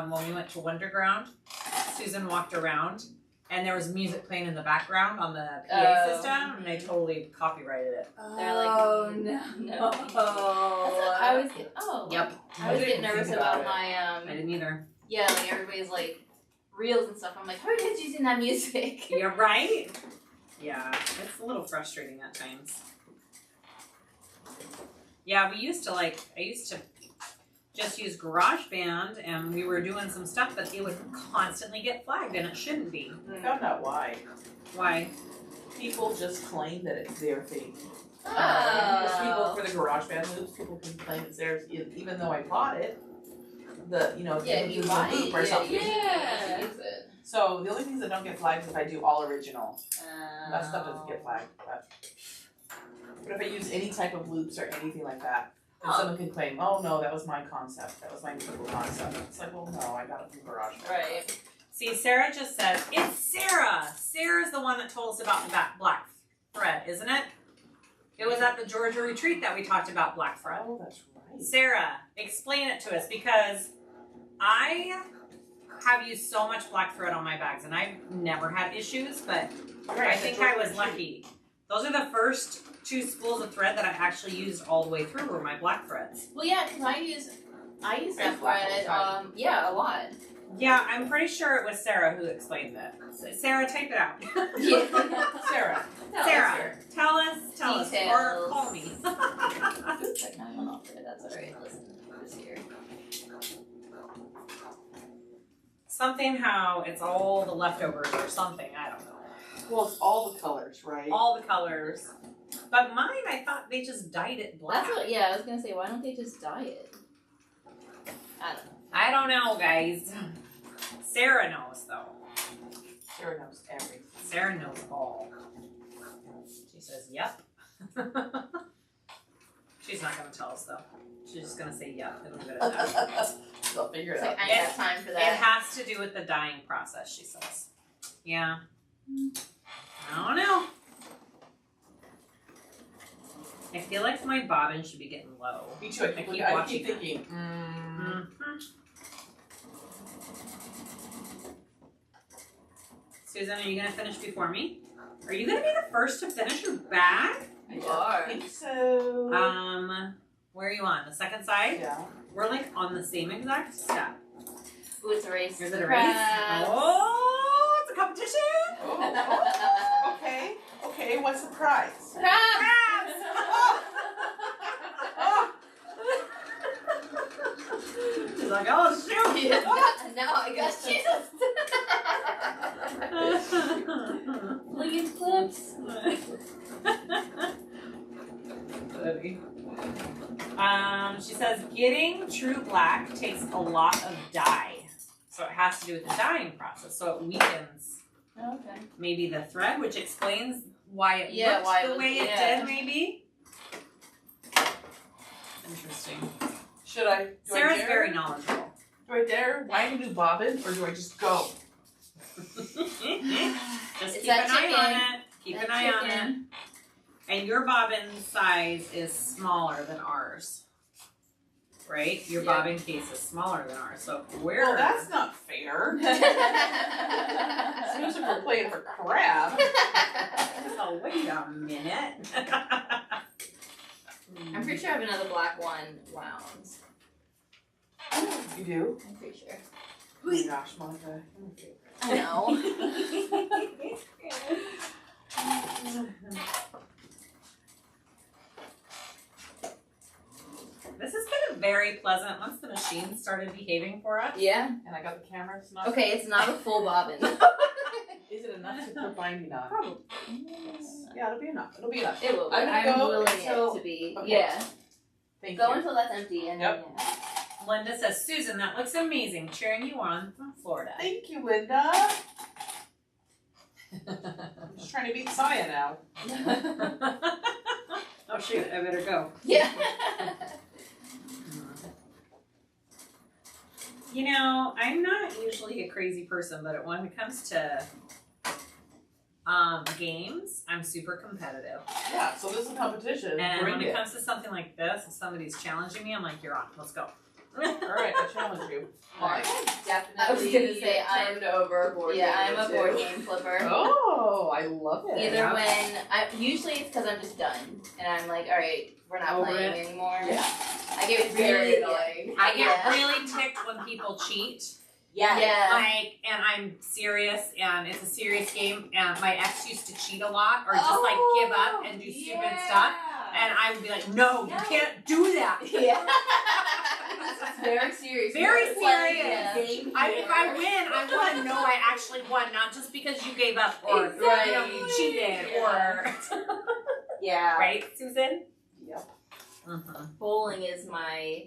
when we went to Wonderground. Susan walked around and there was music playing in the background on the PA system, and they totally copyrighted it. They're like, oh no. I always get Yep. I always get nervous about it. my I didn't either. yeah, like everybody's like reels and stuff. I'm like, how are you guys using that music? You're right. Yeah, it's a little frustrating at times. Yeah, I used to just use GarageBand, and we were doing some stuff, but it would constantly get flagged, and it shouldn't be. I found out why. Why? People just claim that it's their thing. Oh. Because people for the GarageBand loops, people can claim it's theirs, even though I bought it. Yeah, use you a buy loop it. or Yeah, something. yeah. Use it. So the only things that don't get flagged is if I do all original. That stuff doesn't get flagged. But if I use any type of loops or anything like that, then someone can claim, oh no, that was my concept. That was my typical concept. It's like, well, no, I got it from GarageBand. Right. See, Sarah just says, it's Sarah! Sarah's the one that told us about the black thread, isn't it? It was at the Georgia retreat that we talked about black thread. Oh, that's right. Sarah, explain it to us, because I have used so much black thread on my bags, and I've never had issues, but I think I was lucky. Those are the first 2 spools of thread that I actually used all the way through were my black threads. Well, yeah, because I use that black thread. all the Yeah, a lot. Yeah, I'm pretty sure it was Sarah who explained it. So, Sarah, type it out. Yeah. Sarah. Sarah, tell us, or Details. call me. Oops, I kind of went off there. That's alright. Listen, this here. Something how it's all the leftovers or something. I don't know. Well, it's all the colors, right? All the colors. But mine, I thought they just dyed it black. That's what. Yeah, I was gonna say, why don't they just dye it? I don't know. I don't know, guys. Sarah knows, though. Sarah knows everything. Sarah knows all. She says, yep. She's not going to tell us, though. She's just going to say, yep. It'll be good at that. They'll figure it It's out. like, I ain't got time for It that. has to do with the dyeing process, she says. Yeah. I don't know. I feel like my bobbin should be getting low. Me too. I keep watching thinking. Susan, are you going to finish before me? Are you going to be the first to finish your bag? You are. I think so. Where are you on? The second side? Yeah. We're like on the same exact step. Ooh, it's a race. Is it a race? Crabs. Oh, it's a competition. Oh, okay. Okay, what's the prize? Crabs! She's like, oh shoot. Yeah, now I got you. Please, clips. She says getting true black takes a lot of dye. So it has to do with the dyeing process. So it weakens Okay. maybe the thread, which explains why it Yeah, looked why it the was- way it yeah. did, maybe. Interesting. Should I? Do Sarah's I dare? very knowledgeable. Do I dare? Why do bobbin, or do I just go? Just It's keep that an eye on chicken. it. Keep That an eye on it. chicken. And your bobbin size is smaller than ours. Right? Your Yeah. bobbin case is smaller than ours. So we're Well, that's not fair. Susan, we're playing for crab. Oh, wait a minute. I'm pretty sure I have another black one wound. You do? I'm pretty sure. Oh my gosh, Monica. Okay. I know. This has been very pleasant once the machine started behaving for us. Yeah. And I got the camera. It's not. Okay, it's not a full bobbin. Is it enough to put binding on? Probably. Yeah, it'll be enough. It'll be enough. It will be. I'm gonna I'm go willing until- it to be. Okay. Yeah. Thank Go you. until that's empty and Yep. then yeah. Linda says, Susan, that looks amazing. Cheering you on from Florida. Thank you, Linda. I'm just trying to beat Siah now. Oh shoot, I better go. Yeah. You know, I'm not usually a crazy person, but when it comes to games, I'm super competitive. Yeah, so this is a competition. And Bring when it. it comes to something like this, if somebody's challenging me, I'm like, you're on, let's go. All right, I challenge you. I definitely I was gonna say, turned over a board Yeah, game I'm a too. board game flipper. Oh, I love it. Either Yeah. when usually it's because I'm just done and I'm like, all right, we're not Over playing it. anymore. Yeah. I get Very really annoying. I get Yeah. really ticked when people cheat. Yes. Yeah. Like, and I'm serious, and it's a serious game, and my ex used to cheat a lot, or just like give up and do stupid stuff, and I would be like, no, you can't do that. Yeah. It's very serious. Very We're playing serious. a game If I here. win, I want to know I actually won, not just because you gave up or you know you cheated or Yeah. right, Susan. Yep. Mm-hmm. Bowling is my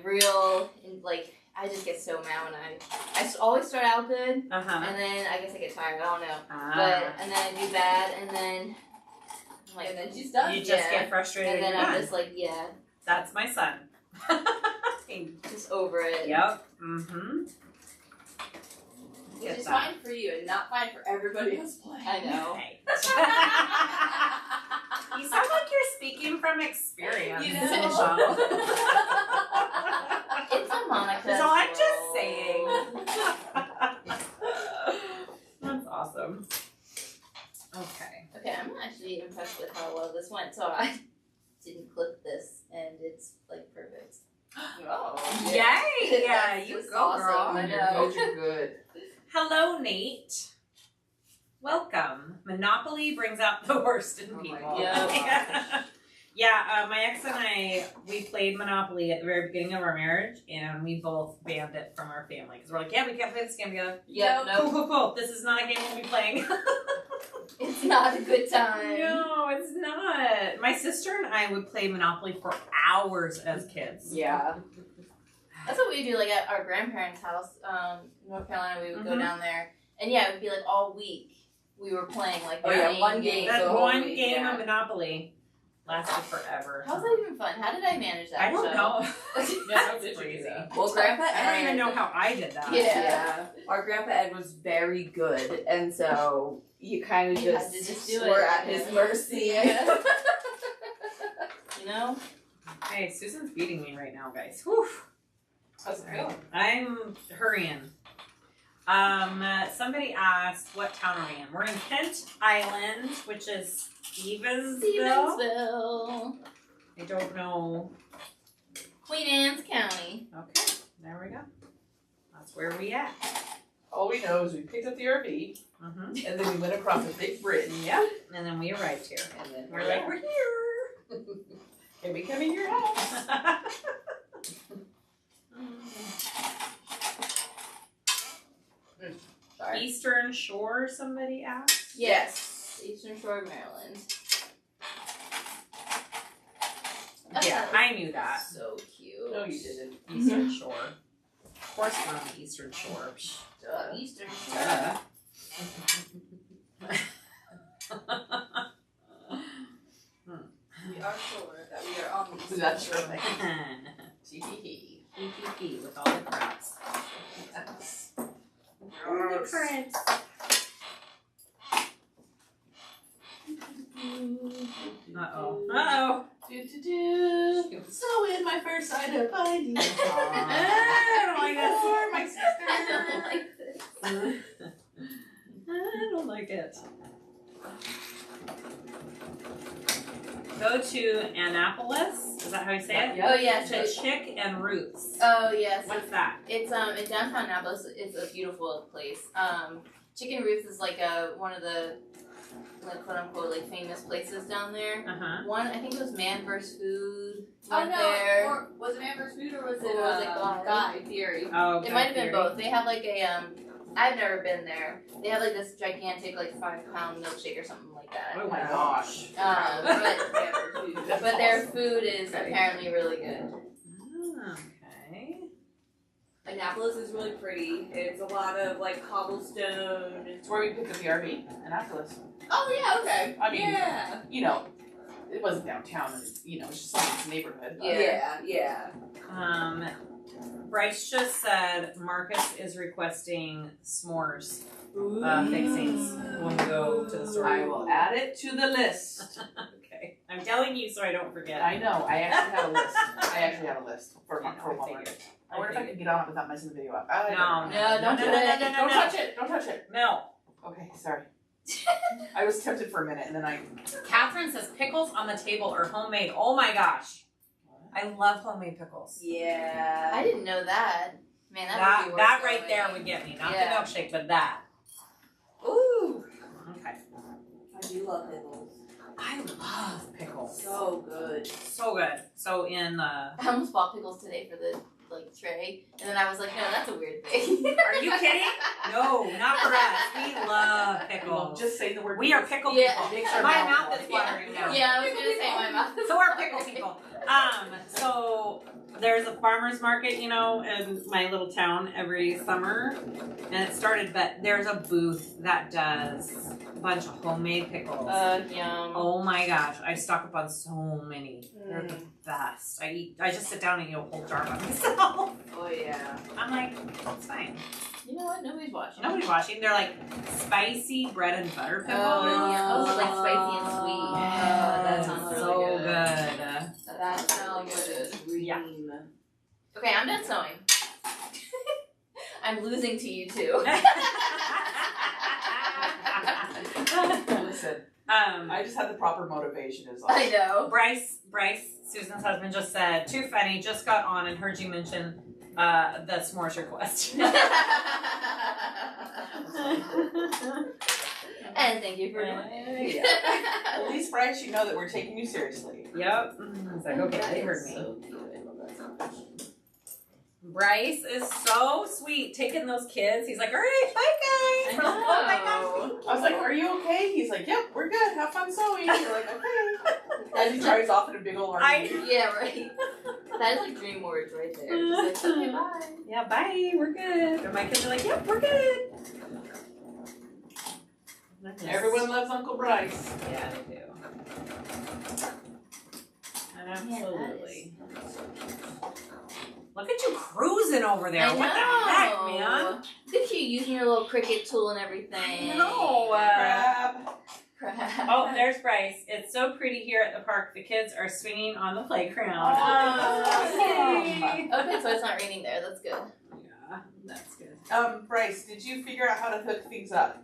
real like. I just get so mad when I always start out good Uh-huh. and then I guess I get tired. I don't know, Ah. but and then I do bad and then I'm like, And then she's done. You just yeah. get frustrated. and then you're I'm done. just like, yeah, That's my son. just over it. Yep. Mm-hmm. Which is fine for you and not fine for everybody else playing. I know. Okay. You sound like you're speaking from experience. You Michelle. It's a Monica. That's all I'm just saying. That's awesome. Okay. Okay, I'm actually impressed with how well this went. So I didn't clip this, and it's like perfect. Oh. Yay! Yeah, That's you just go, awesome. girl. I You're know. good, you're good. Hello, Nate. Welcome. Monopoly brings out the worst in Oh my people. God. Yeah. Yeah, my ex and I, we played Monopoly at the very beginning of our marriage, and we both banned it from our family because we're like, yeah, we can't play this game together. Yep, Cool, cool, cool. This is not a game we'll be playing. It's not a good time. No, it's not. My sister and I would play Monopoly for hours as kids. Yeah. That's what we do, like at our grandparents' house, North Carolina. We would go down there, and yeah, it would be like all week we were playing like the same one game. That the whole one week, game yeah. of Monopoly lasted forever. How's that even fun? How did I manage that? I don't show? know. That's That's crazy. Well, Grandpa Ed. I don't even know how I did that. Yeah. Our Grandpa Ed was very good, and so you kind of You had just, to just do were it. at his mercy. Yeah. You know? Hey, Susan's beating me right now, guys. Whew. How's it going? I'm hurrying. Somebody asked what town are we in? We're in Kent Island, which is Stevensville. Stevensville. I don't know. Queen Anne's County. Okay, there we go. That's where we at. All we know is we picked up the RV, Mm-hmm. and then we went across the Big Britain, Yep. And then we arrived here. and then We're like, we're here. Can we come in your house? Sorry. Eastern Shore, somebody asked. Yes. Eastern Shore of Maryland. Yeah, I knew that. So cute. No, you didn't. Eastern Shore. Of course we're on the Eastern Shore. Duh. Eastern Shore. Duh. We are sure that we are on the That's your thing. PPP with all the crabs. Yes. All the crabs. Uh-oh. Uh-oh. Do. So in my first sight of finding you. I don't like this. For my sister. I don't like this. I don't like it. Go to Annapolis. Is that how you say it? Oh yes. To Chick and Roots. Oh yes. What's that? It's in downtown Annapolis. It's a beautiful place. Chicken Roots is like one of the like quote unquote like famous places down there. Uh-huh. One I think it was Man vs. Food. Oh went no! there. Or was it Man vs. Food or was it Or was it Guy Theory? Oh, It might have been both. They have like a I've never been there. They have like this gigantic like 5-pound milkshake or something like that. Oh my gosh. But their food is apparently really good. Okay. Annapolis is really pretty. It's a lot of like cobblestone. It's where we picked up the RV, Annapolis. Oh yeah, okay. I mean, yeah. You know, it wasn't downtown. It's just like this neighborhood. but- Yeah. Bryce just said Marcus is requesting s'mores fixings when we go to the store. I will add it to the list. Okay. I'm telling you so I don't forget. I know. I actually have a list. I actually have a list for I know, I Walmart. figured. I wonder if I can get on it without messing the video up. No. No, don't do it. Don't touch it. Don't touch it. No. Okay, sorry. I was tempted for a minute and then I. Catherine says pickles on the table are homemade. Oh my gosh. I love homemade pickles. Yeah. I didn't know that. Man, that would be worth That right going. there would get me. Not Yeah. the milkshake, but that. Ooh. Okay. I do love pickles. I love pickles. So good. So good. So in the. I almost bought pickles today for the tray, and then I was like, no, that's a weird thing. Are you kidding? No, not for us. We love Well, pickles. just say the word. We are pickle Yeah. people. Makes our My mouth mouth water. is watering now. Yeah, I was gonna say my mouth. So we're pickle people. So there's a farmer's market, in my little town every summer, and it started. But there's a booth that does a bunch of homemade pickles. Yum. Oh my gosh, I stock up on so many. They're the best. I just sit down and eat a whole jar by myself. Oh yeah. I'm like, it's fine. You know what? Nobody's watching. Nobody's watching. They're like spicy bread and butter pickles. Oh, like spicy and sweet. Yeah, that sounds so really good. That sounds good. Yeah. Okay, I'm done sewing. I'm losing to you too. Listen, I just had the proper motivation. Is all. I know. Bryce, Susan's husband just said, too funny, just got on and heard you mention the s'mores request. And And thank you for doing it. At least, Bryce, you know that we're taking you seriously. Yep. It's like, okay, they heard me. So cute. I love that so much. Bryce is so sweet taking those kids. He's like, all right, bye guys. We're like, oh my gosh. I was like, are you okay? He's like, yep, we're good. Have fun sewing. You're like, okay. As he drives off in a big old RV. Yeah, right. That is like dream words right there. Just like, okay, bye. Yeah, bye. We're good. And my kids are like, yep, we're good. Everyone loves Uncle Bryce. Yeah, they do. Absolutely. Look at you cruising over there. I What the heck, man? Look at you using your little cricket tool and everything. No. Crab. Crap. Oh, there's Bryce. It's so pretty here at the park. The kids are swinging on the playground. Yay. Okay, so it's not raining there. That's good. Yeah, that's good. Bryce, did you figure out how to hook things up?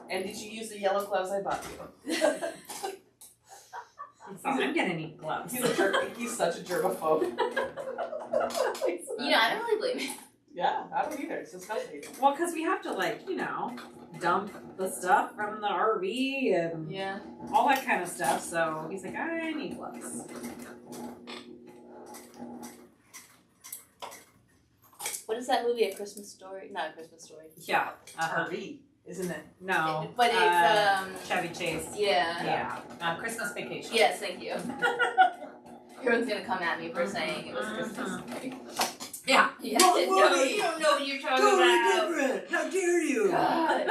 And did you use the yellow gloves I bought you? I'm gonna need gloves. He's a jerk. He's such a germaphobe. You know, I don't really blame you. Yeah, I don't either. It's disgusting. Well, because we have to, like, you know, dump the stuff from the RV and Yeah. all that kind of stuff. So he's like, I need gloves. What is that movie? A Christmas Story? Not A Christmas Story. Yeah. RV, isn't it? No. But it's Chevy Chase. Yeah. Yeah. Christmas Vacation. Yes, thank you. Everyone's gonna come at me for saying it was a Christmas Story. Yeah. Yeah. No, you don't know what you're talking about. different. How dare you? God.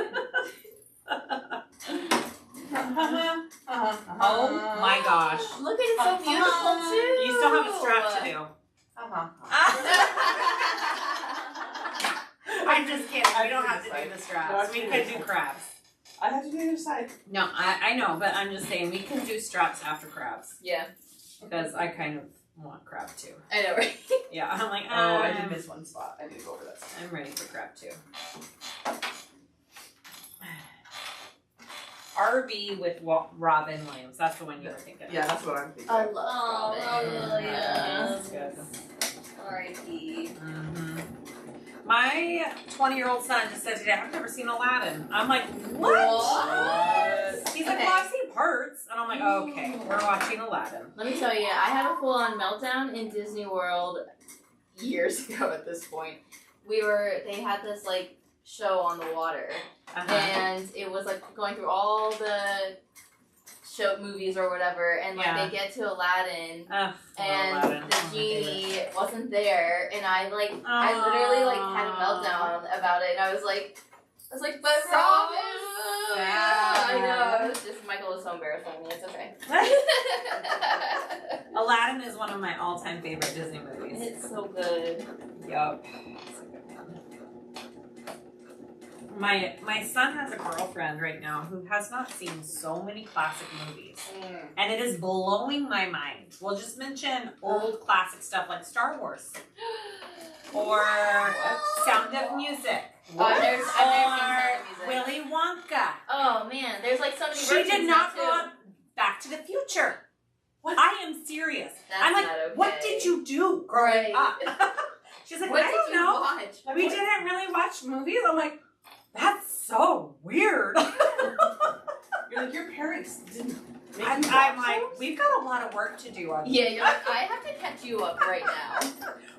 Oh my gosh. Look at it, so beautiful too. You still have a strap to do. I'm just kidding. We don't have to do the straps. We could do crabs. I have to do the other side. No, I know, but I'm just saying we can do straps after crabs. Yeah. Because I kind of want crab too. I know, right? Yeah, I'm like, Oh, I did miss one spot. I need to go over that side. I'm ready for crab too. RV with Robin Williams. That's the one you were thinking. Yeah, that's what I'm thinking. I love Robin. That's good. R.I.P. Mm-hmm. My 20-year-old son just said today, I've never seen Aladdin. I'm like, what? He's like, well, I've seen parts. And I'm like, okay, we're watching Aladdin. Let me tell you, I had a full-on meltdown in Disney World years ago at this point. They had this, like, show on the water. And it was, like, going through all the show movies or whatever, and, like, they get to Aladdin, and the genie wasn't there, and I literally, like, had a meltdown about it, and I was like, but Robin! Sad. I know, it was just, Michael was so embarrassed of me, it's okay. Aladdin is one of my all-time favorite Disney movies. It's so good. Yup. My son has a girlfriend right now who has not seen so many classic movies. And it is blowing my mind. We'll just mention old classic stuff like Star Wars. Or Sound of Music. I've never seen Sound of Music. Willy Wonka. Oh man, there's like so many She versions did not now, go too. up Back to the Future. What? I am serious. That's I'm like, not okay. what did you do growing up? She's like, What I did don't you know. watch? We didn't really watch movies. I'm like, that's so weird. You're like, your parents didn't make I'm you watch like, those? we've got a lot of work to do on Yeah, you're like, I have to catch you up right now.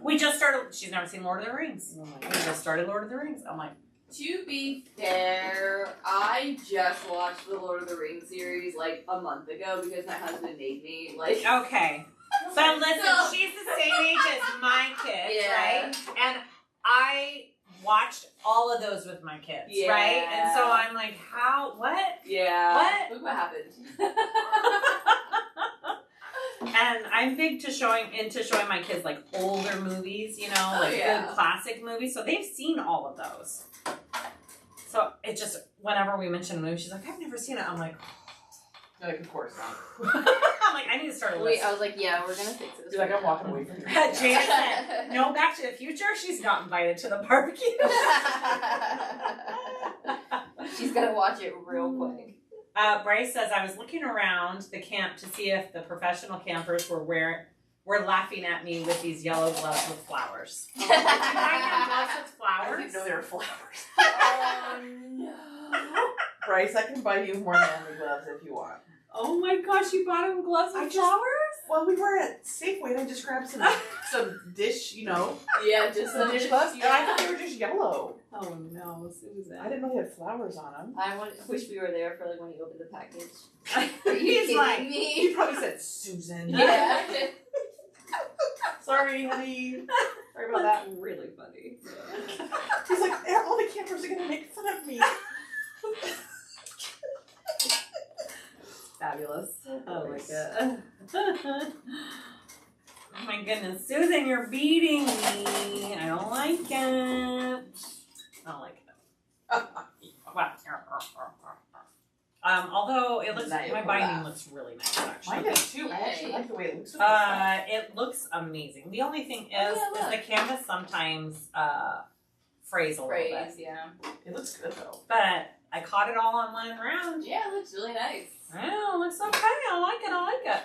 We just started, she's never seen Lord of the Rings. I'm like, we just started Lord of the Rings. I'm like, To be fair, I just watched the Lord of the Rings series like a month ago because my husband made me. Like, okay. But listen, So- she's the same age as my kids, Yeah. right? And I watched all of those with my kids, Yeah. right? And so I'm like, how, what? yeah. What? Look what happened. And I'm big into showing my kids like older movies, you know, like yeah. good classic movies. So they've seen all of those. So it just, whenever we mention a movie, she's like, I've never seen it. I'm like, Like, of course not. I'm like, I need to start a Wait, list. I was like, yeah, we're gonna fix this. You're like, right I'm walking away from you. Jada said, no Back to the Future. She's not invited to the barbecue. She's gonna watch it real quick. Bryce says, I was looking around the camp to see if the professional campers were laughing at me with these yellow gloves with flowers. I'm like, do you buy them gloves with I flowers? didn't know they were flowers. Oh no. price, I can buy you more manly gloves if you want. Oh my gosh, you bought him gloves with flowers? Well, we were at Safeway and I just grabbed some dish, Yeah, just some dish gloves. And I thought they were just yellow. Oh no, Susan. I didn't know they had flowers on them. I wish we were there for like when you opened the package. Are you kidding He me? probably said Susan. Yeah. Sorry, honey. Sorry about that. That's really funny. He's like, all the campers are gonna make fun of me. Fabulous. Oh my god. Oh my goodness, Susan, you're beating me. I don't like it. I don't like it. Although it looks, my binding looks really nice actually. Mine does too. I actually like the way it looks. With this It looks amazing. The only thing is the canvas sometimes frays a little bit. yeah. It looks good though. But I caught it all on one round. Yeah, it looks really nice. Oh, it looks okay. I like it.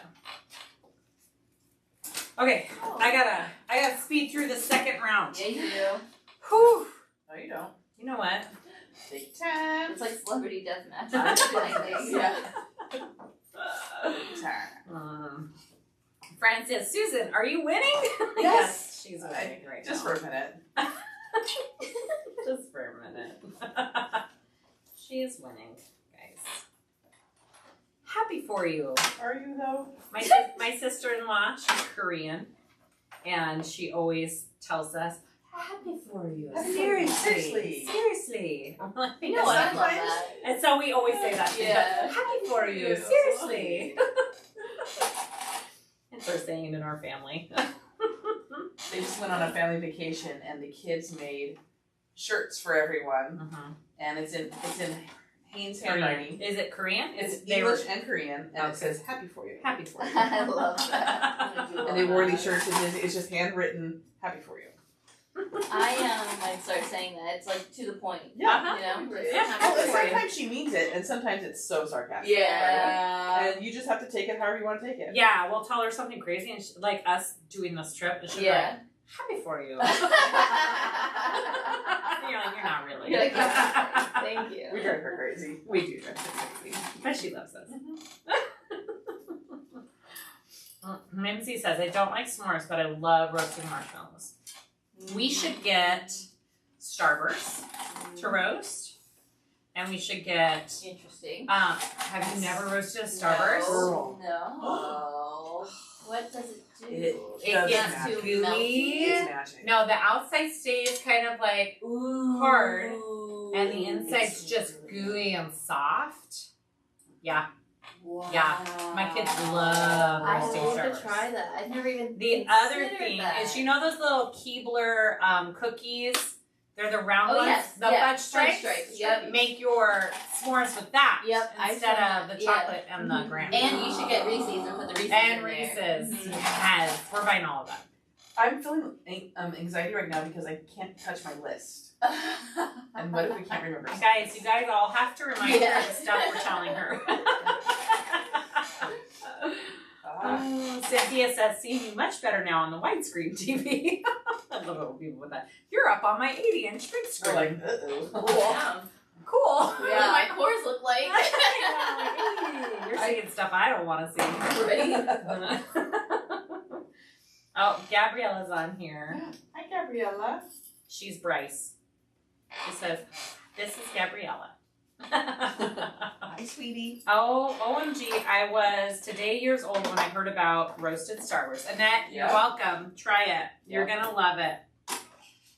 Okay, I gotta speed through the second round. Yeah, you do. Whew. No, you don't. You know what? Take 10. It's like celebrity deathmatch. Yeah. Fran says, Susan, are you winning? Yes. She's winning right Just now. for a minute. Just for a minute. She is winning, guys. Happy for you. Are you though? My sister-in-law, she's Korean, and she always tells us, happy for you. Seriously. I'm like, You know what? I love that. and so we always say that. Yeah. Happy for you. Yeah. Seriously. And we're saying it in our family. They just went on a family vacation and the kids made shirts for everyone, and it's in Haynes handwriting. Is it Korean? It's English and Korean, and it says "Happy for you." Happy for you. I love that. And they wore these shirts, and it's just handwritten "Happy for you." I might start saying that. It's like to the point. Yeah. You know? Yeah. Oh, and sometimes she means it, and sometimes it's so sarcastic. Yeah. And you just have to take it however you want to take it. Yeah, we'll tell her something crazy, and like us doing this trip, and she'll be like, happy for you. You're like, you're not really. You're like, yeah, thank you. We drive her crazy. We do drive her crazy. But she loves us. Mimsy says, I don't like s'mores, but I love roasting marshmallows. We should get starbursts to roast. And we should get, Interesting. have you never roasted a starburst? No. What does it do? It does gets magic. too gooey. It's magic. No, the outside stays kind of like hard, and the inside's It's just gooey and soft. Yeah, Wow. Yeah. My kids love I roasting have to starbursts. try that. I've never even The other considered thing that. is, you know those little Keebler cookies? They're the round Oh, ones, yes, the yeah, fudge stripes. Yep. Make your s'mores with that Yep, I instead saw of that, the yeah. chocolate and the graham. And you should get Reese's and put the Reese's And in there. Reese's. Mhm. Yes, we're buying all of them. I'm feeling anxiety right now because I can't touch my list. And what if we can't remember? Guys, you guys all have to remind her Yeah. of the stuff we're telling her. Cynthia says, seeing you much better now on the widescreen TV. I love it when people with that. You're up on my 80-inch big We're screen. like, uh-oh. Yeah. Cool. What do my cores look like? Hey, you're seeing stuff I don't want to see. Right? Oh, Gabriella's on here. Hi, Gabriella. She's Bryce. She says, this is Gabriella. Hi, sweetie. Oh, OMG, I was today years old when I heard about roasted starbursts. Annette, you're Yeah. welcome. Try it. You're Yeah. going to love it.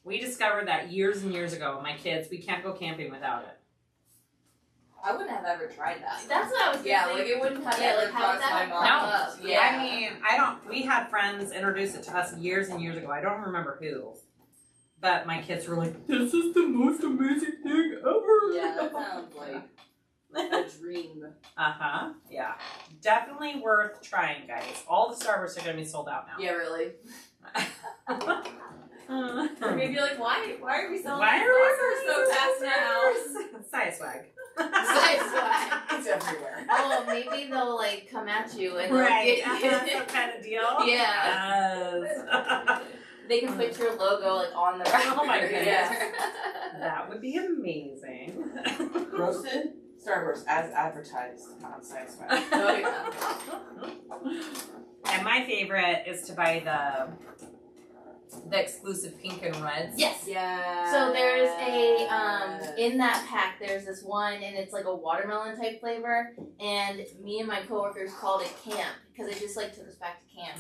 We discovered that years and years ago. My kids, we can't go camping without it. I wouldn't have ever tried that. That's what I was Yeah, thinking. like it wouldn't have Yeah, ever like, how would crossed my that mind. No. up? Yeah. I mean, we had friends introduce it to us years and years ago. I don't remember who. But my kids were like, this is the most amazing thing ever. Yeah, that sounds like a dream. Uh-huh. Yeah. Definitely worth trying, guys. All the Starbursts are going to be sold out now. Yeah, really. Or maybe like, why are we selling Why these are we markers so fast now? SiahSwag. SiahSwag. It's everywhere. Oh, maybe they'll like come at you and Right. they'll get Some kind of deal. Yeah. Yes. They can put your logo like on the Oh my wrapper. goodness. Yeah. That would be amazing. Roasted Starburst as advertised on SiahSwag. Oh, yeah. And my favorite is to buy the exclusive pink and reds. Yes. Yeah. So there's a in that pack there's this one and it's like a watermelon type flavor and me and my coworkers called it camp because it just like took us back to camp.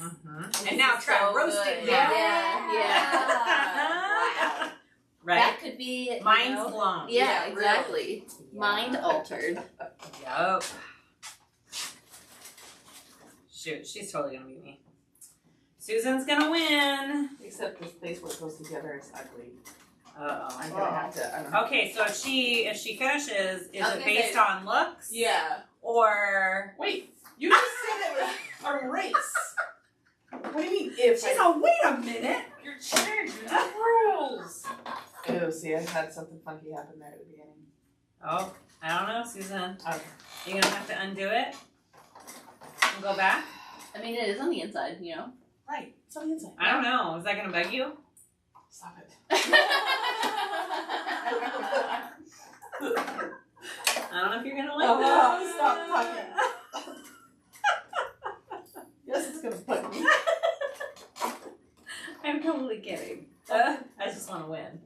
And now try so roasting good. that. Wow. Right? That could be you Mind's know, blown. Yeah, exactly. Mind altered. Yup. Shoot, she's totally gonna beat me. Susan's gonna win. Except this place where it goes together is ugly. Uh-oh. I'm gonna have to. I don't know. Okay, so if she finishes, is I was it gonna based say- on looks? Yeah. Or Wait, you just said it was a race. What do you mean if? she's like, wait a minute. You're changing the rules. Ew, see, I had something funky happen there at the beginning. Oh, I don't know, Susan. Okay. You're gonna have to undo it and go back. I mean it is on the inside, you know. Right, it's on the inside. I don't know. Is that gonna bug you? Stop it. I don't know if you're gonna like Oh, that. stop talking. Yes, it's gonna bug me. I'm totally kidding. I just want to win.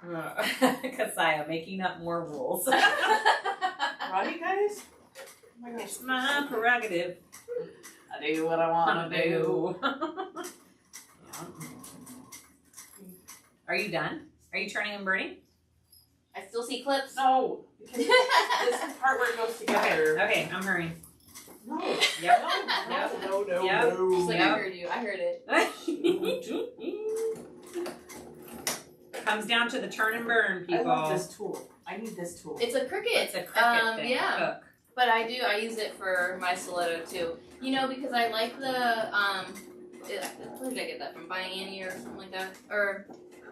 Kasaya making up more rules. Right, guys? Oh my gosh. It's my prerogative. I do what I want to do. Are you done? Are you turning and burning? I still see clips. No, because this part where it goes together. Okay, I'm hurrying. No. Yep. No, no, Yep. Just like Yep. I heard you. I heard it. Comes down to the turn and burn, I people. love this tool. I need this tool. It's a Cricut. It's a cricket thing. Yeah. Hook. But I use it for my stiletto too. You know, because I like the where did I get that from? Buying Annie or something like that? Or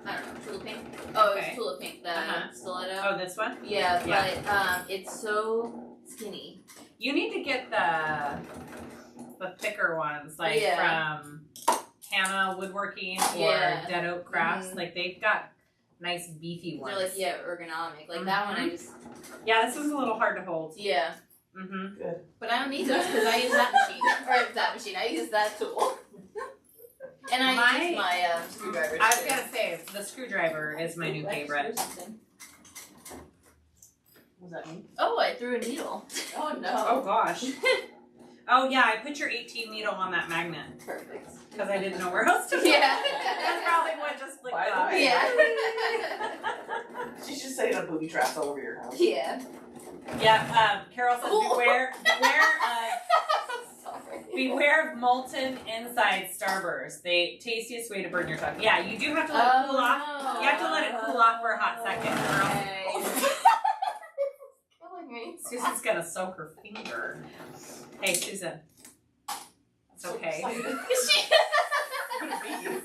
I don't know, Tulip Pink. Oh, Okay. it's Tulip Pink, the stiletto. Oh, this one? Yeah, Yeah. but it's so skinny. You need to get the thicker ones, like from Hannah Woodworking or Yeah. Dead Oak Crafts. Mhm. Like they've got nice beefy ones. They're like ergonomic. Like that one, I just Yeah, this one's a little hard to hold. yeah. Mm-hmm. Good. But I don't need those because I use that machine or that machine. I use that tool. And I use my screwdriver. I was gonna say the screwdriver is my new favorite. What does that mean? Oh, I threw a needle. Oh Oh no. gosh. Oh yeah, I put your 18 needle on that magnet Perfect. because I didn't know where else to. Yeah. That's probably what just clicked By the off. way. Yeah. She's just setting up booby traps all over your house. Yeah. Yeah. Carol says Ooh. beware beware of molten inside starburst. The tastiest way to burn your tongue. Yeah, you do have to let it cool off. no. You have to let it cool off for a hot second. Killing me. Susan's gonna soak her finger. Hey, Susan. It's okay. I'm gonna beat you.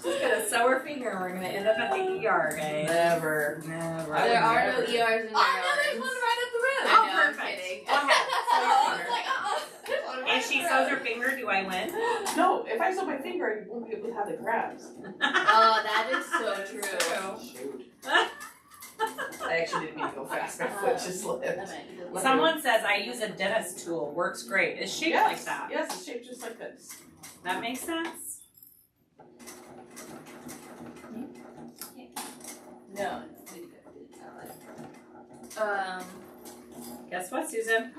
She's gonna sew her finger and we're gonna end up at the ER, guys. Never. Never. There are no never. ERs in Maryland. Oh no, there's one right up the road. I Oh, know, perfect. I'm kidding. Go ahead. Sew your I was finger. like, there's one right If she up the sews road. her finger, do I win? No, if I sew my finger, I won't be able to have the crabs. Oh, that is so true. Shoot. I actually didn't mean to go fast. My foot just slipped. Someone says I use a dentist tool. Works great. It's shaped Yes, like that. Yes, it's shaped just like this. That makes sense. No. Guess what, Susan?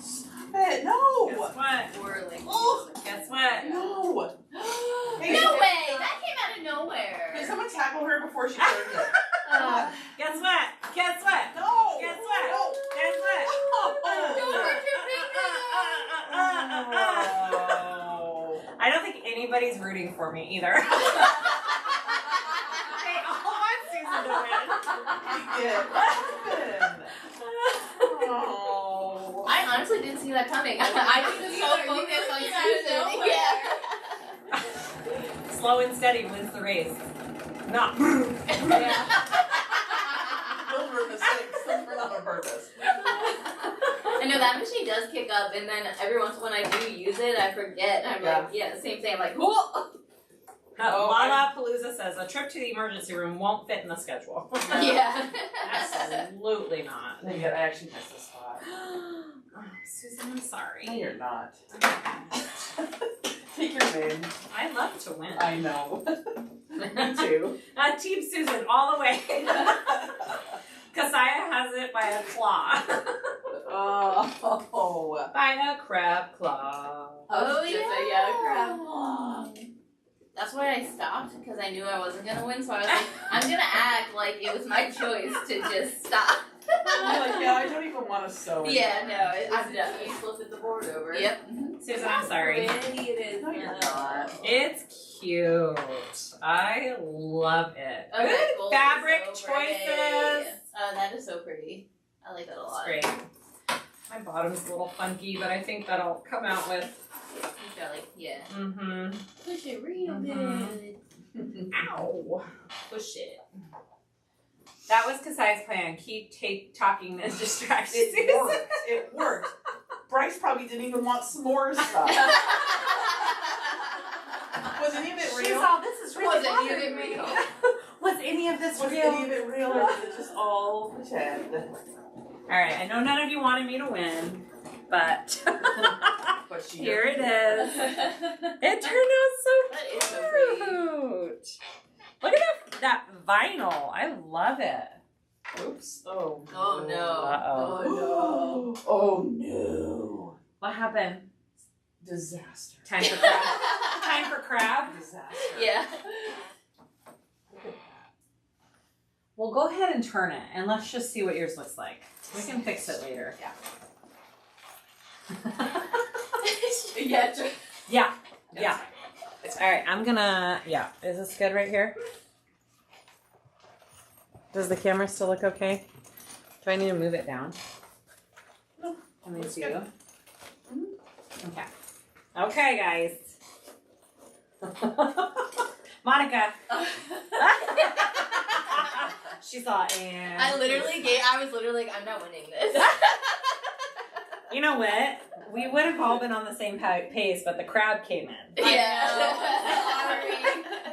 Stop it. No. Guess what? We're like. Oh. Guess what? No. Hey, No way! That came out of nowhere. Did someone tackle her before she turned it? Guess what? Guess what? No. Guess what? No. Guess what? Don't hurt your finger. Oh. I don't think anybody's rooting for me either. They all want Susan to win. Yeah. What happened? Oh. I honestly didn't see that coming. I was just so focused on Susan. Yeah. Slow and steady wins the race. Not. Yeah. Those were mistakes. Those were not on purpose. I know that machine does kick up, and then every once when I do use it, I forget. I'm like, yeah, the same thing. I'm like, whoa! Lollapalooza says a trip to the emergency room won't fit in the schedule. Yeah. Absolutely not. I actually missed the spot. Susan, I'm sorry. No, you're not. Take your win. I love to win. I know. Me too. Team Susan, all the way. Kasaya has it by a claw. Oh. By a crab claw. Oh, Yeah, crab claw. That's why I stopped, because I knew I wasn't gonna win, so I was like, I'm gonna act like it was my choice to just stop. I'm like, yeah, I don't even want to sew it. Yeah, no, I'm done. You flipped the board over. Yep. Susan, I'm sorry. Pretty it is. No, you're not. It's cute. I love it. Okay, Good gold fabric is so choices. pretty. That is so pretty. I like that a It's lot. great. My bottom's a little funky, but I think that'll come out with. You've got like, yeah. Mm-hmm. Push it real Mhm. good. Ow. Push it. That was Kasai's plan. Keep talking and distract It Susan. worked. It worked. Bryce probably didn't even want s'mores stuff. Was any of it She's real? all, this is really Was any of bothering it me. real? Was any of this Was real? any of it real or was it just all pretend? Alright, I know none of you wanted me to win, but But she here it doesn't. is. It turned out so That is so pretty. cute. Look at that vinyl. I love it. Oops. Oh. Oh no. Uh-oh. Oh Oh no. What happened? Disaster. Time for crab. Time for crab. Disaster. no. Yeah. Well, go ahead and turn it, and let's just see what yours looks like. We can fix it later. Yeah. Yeah. Yeah. All right, I'm gonna. Yeah, is this good right here? Does the camera still look okay? Do I need to move it down? No. Can we Looks see good. you? Okay. Okay, guys. Monica. She saw and I was literally like, I'm not winning this. You know what? We would have all been on the same pace, but the crab came in. Sorry.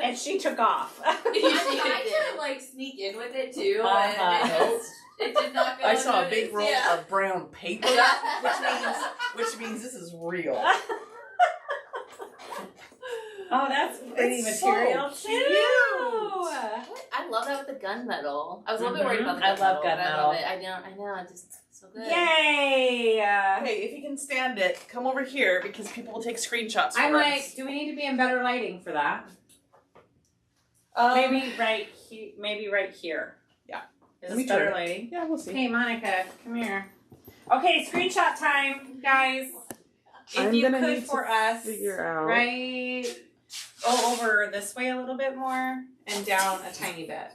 And she took off. I tried to like sneak in with it too, and it did not go. I saw a unnoticed. big roll Yeah. of brown paper, which means this is real. Oh, that's pretty It's material so too. I love that with the gunmetal. I was a little bit worried about the I gunmetal. love but I gunmetal. love it. I know, it's just so good. Yay! Hey, if you can stand it, come over here because people will take screenshots for I'm us. like, do we need to be in better lighting for that? Maybe right here. Yeah. Is Let this me better turn it. lighting? Yeah, we'll see. Hey, Monica, come here. Okay, screenshot time, guys. If I'm you gonna could need for to us, figure out. right, go over this way a little bit more and down a tiny bit.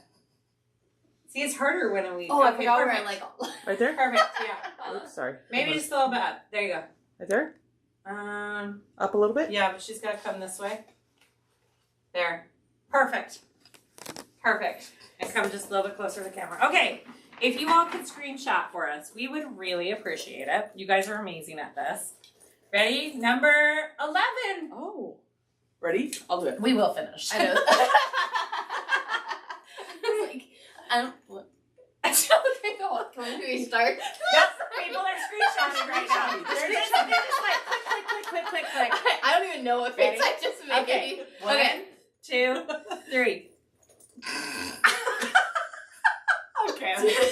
See, it's harder when we. Oh, I okay, forgot where perfect. I like. Right there? Perfect. Yeah. Oops, sorry. Maybe Hold just a little bit up. There you go. on. Right there? Up a little bit? Yeah, but she's got to come this way. There. Perfect. Perfect. And come just a little bit closer to the camera. Okay. If you all could screenshot for us, we would really appreciate it. You guys are amazing at this. Ready? Number 11. Oh. Ready? I'll do it. We will finish. I know. Like, I don't. What? Okay, go on. Can we restart? Yes, people are screenshotting right now. They're just like click. I don't even know what face I just made. Okay. Okay. 1, 2, 3. Okay. I'm good. You didn't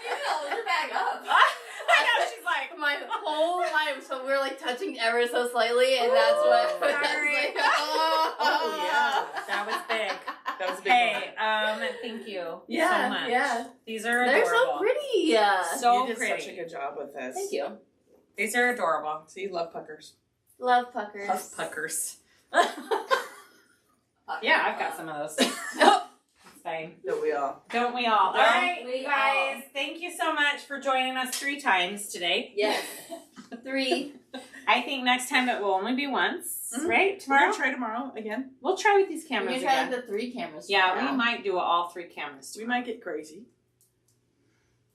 even hold your bag up. I know, she's like, My whole life, so we're like touching ever so slightly, and that's what. Sorry. Like, Oh, yeah. that was big. That was a big Hey, moment. thank you Yeah, so much. yeah. These are They're adorable. so pretty. So you did pretty. such a good job with this. Thank you. These are adorable. See, love puckers. Love puckers. Puff puckers. Yeah, I've got some of those. Nope. It's fine. Don't we all? Don't we all? All Don't right, we guys. Thank you so much for joining us 3 times today. Yes. 3. I think next time it will only be once, Mhm. right? We're Tomorrow? gonna try tomorrow again. We'll try with these We're cameras gonna try again. like the 3 cameras. Yeah, tomorrow. we might do all 3 cameras. We might get crazy.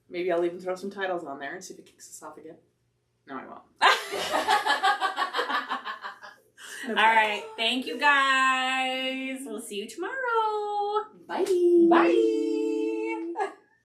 Maybe I'll even throw some titles on there and see if it kicks us off again. No, I won't. All right. Thank you guys. We'll see you tomorrow. Bye. Bye.